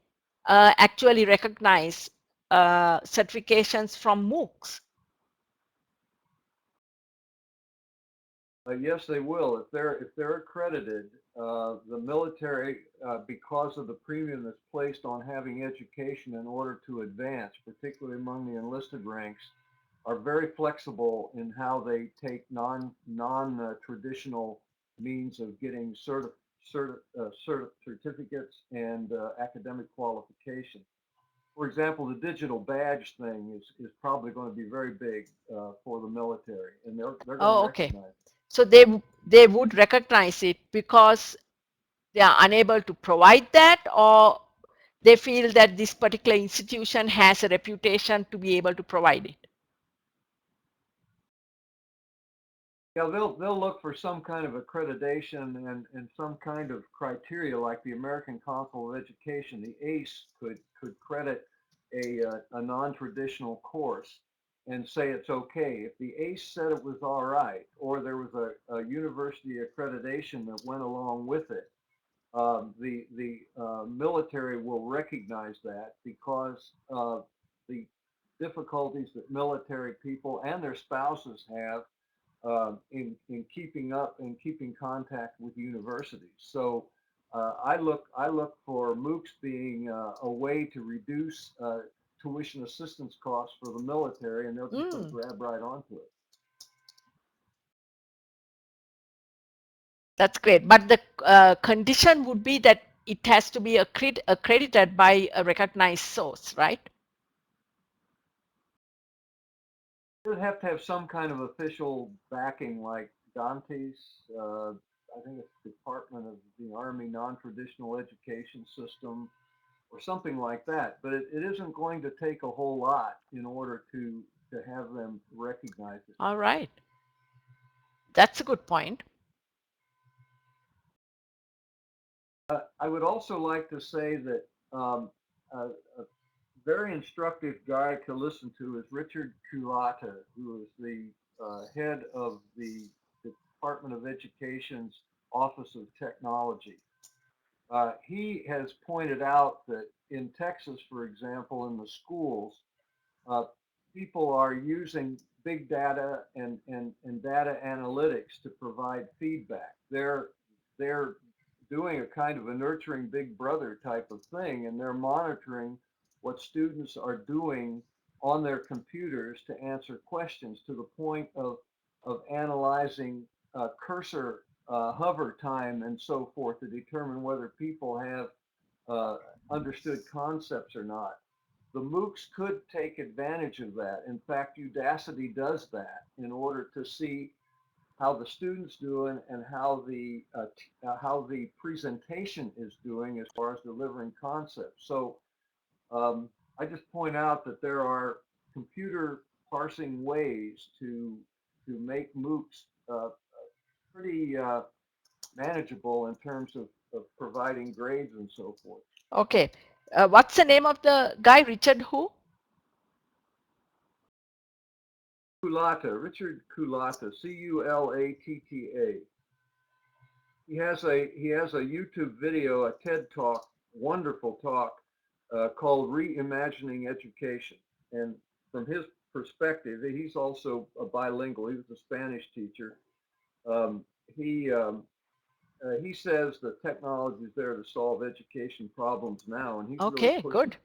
actually recognize certifications from MOOCs? Yes, they will. If they're accredited, the military, because of the premium that's placed on having education in order to advance, particularly among the enlisted ranks, are very flexible in how they take non traditional means of getting certificates and academic qualification. For example, the digital badge thing is probably going to be very big for the military, and they're going to Oh, okay. recognize it. So they would recognize it because they are unable to provide that, or they feel that this particular institution has a reputation to be able to provide it. Yeah, they'll look for some kind of accreditation and some kind of criteria, like the American Council of Education. The ACE could credit a non-traditional course and say it's okay. If the ACE said it was all right, or there was a university accreditation that went along with it, the military will recognize that because of the difficulties that military people and their spouses have in keeping up and keeping contact with universities. So I look for MOOCs being a way to reduce tuition assistance costs for the military, and they're just going to grab right onto it. That's great. But the condition would be that it has to be accredited by a recognized source, right? It would have to have some kind of official backing, like Dante's. I think it's Department of the Army Non-Traditional Education System, or something like that. But it isn't going to take a whole lot in order to have them recognize it. All right. That's a good point. I would also like to say that a very instructive guy to listen to is Richard Culata, who is the head of the Department of Education's Office of Technology. He has pointed out that in Texas, for example, in the schools, uh, people are using big data and data analytics to provide feedback. They're doing a kind of a nurturing big brother type of thing, and they're monitoring what students are doing on their computers to answer questions to the point of analyzing cursor hover time and so forth to determine whether people have understood concepts or not. The MOOCs could take advantage of that. In fact, Udacity does that in order to see how the student's doing and how the presentation is doing as far as delivering concepts. So I just point out that there are computer parsing ways to make MOOCs pretty manageable in terms of providing grades and so forth. Okay. What's the name of the guy? Richard who? Culata, Richard Culata, Culatta. He has a YouTube video, a TED talk, wonderful talk called Reimagining Education. And from his perspective, he's also a bilingual. He was a Spanish teacher. Um, he um, he says that technology is there to solve education problems now, and he's Okay, really pushing. good.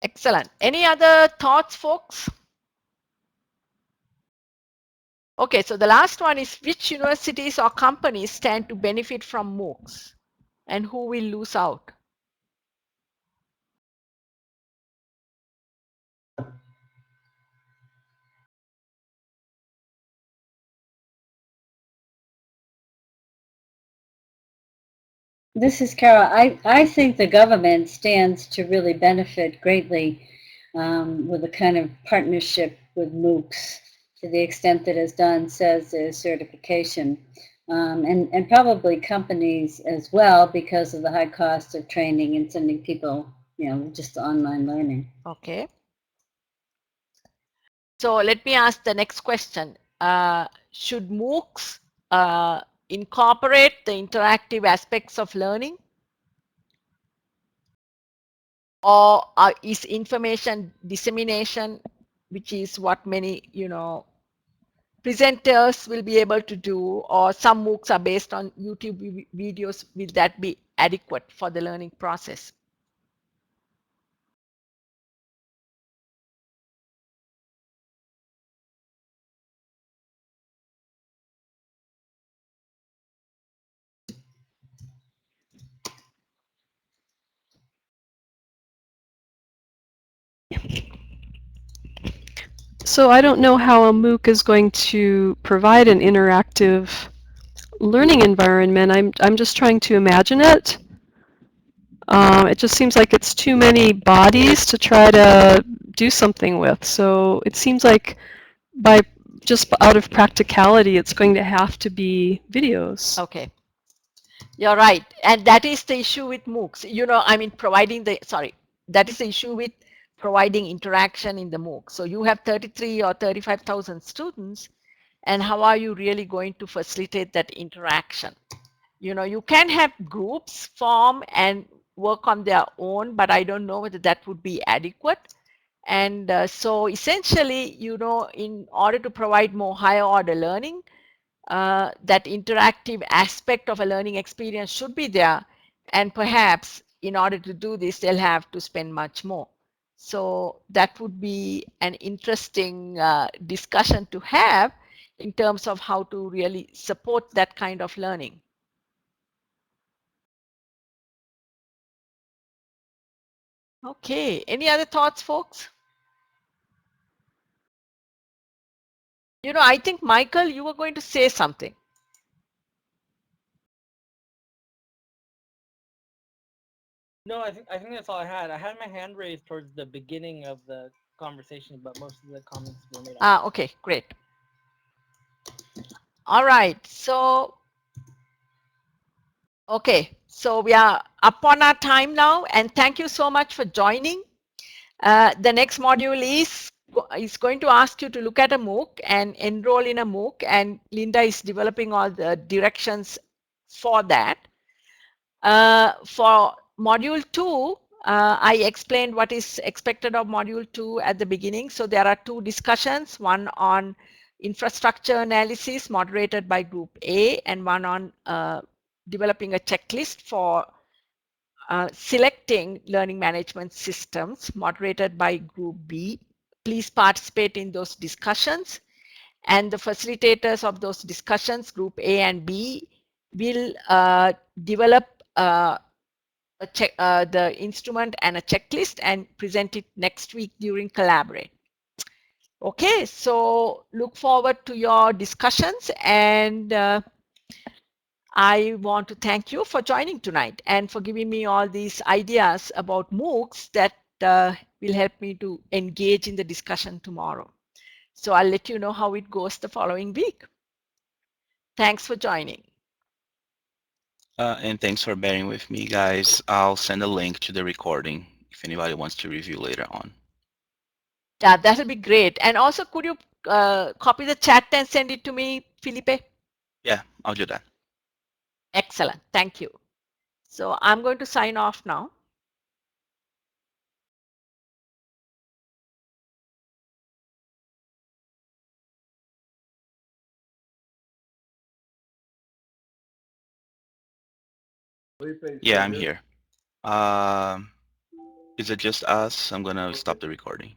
Excellent. Any other thoughts, folks? Okay, so the last one is which universities or companies stand to benefit from MOOCs and who will lose out? This is Carol. I think the government stands to really benefit greatly with a kind of partnership with MOOCs to the extent that, as Don says, there's certification. And probably companies as well because of the high cost of training and sending people, just online learning. Okay. So let me ask the next question. Should MOOCs incorporate the interactive aspects of learning? Or is information dissemination, which is what many, presenters will be able to do, or some MOOCs are based on YouTube videos, will that be adequate for the learning process? So I don't know how a MOOC is going to provide an interactive learning environment. I'm just trying to imagine it. It just seems like it's too many bodies to try to do something with. So it seems like by just out of practicality, it's going to have to be videos. Okay. You're right. And that is the issue with MOOCs. That is the issue with providing interaction in the MOOC. So you have 33 or 35,000 students, and how are you really going to facilitate that interaction? You can have groups form and work on their own, but I don't know whether that would be adequate. And so essentially, in order to provide more higher order learning, that interactive aspect of a learning experience should be there. And perhaps in order to do this, they'll have to spend much more. So that would be an interesting discussion to have in terms of how to really support that kind of learning. Okay, any other thoughts, folks? I think, Michael, you were going to say something. No, I think that's all I had. I had my hand raised towards the beginning of the conversation, but most of the comments were made. Okay, great. All right, so okay, so we are up on our time now, and thank you so much for joining. The next module is going to ask you to look at a MOOC and enroll in a MOOC, and Linda is developing all the directions for that. For module 2, I explained what is expected of module 2 at the beginning. So there are 2 discussions, one on infrastructure analysis moderated by group A, and one on developing a checklist for selecting learning management systems moderated by group B. Please participate in those discussions, and the facilitators of those discussions, group A and B, will develop the instrument and a checklist and present it next week during Collaborate. Okay, so look forward to your discussions, and I want to thank you for joining tonight and for giving me all these ideas about MOOCs that will help me to engage in the discussion tomorrow. So I'll let you know how it goes the following week. Thanks for joining. And thanks for bearing with me, guys. I'll send a link to the recording if anybody wants to review later on. Yeah, that'll be great. And also, could you copy the chat and send it to me, Felipe? Yeah, I'll do that. Excellent. Thank you. So I'm going to sign off now. Felipe's Yeah, still I'm here? here. Is it just us? I'm gonna stop the recording.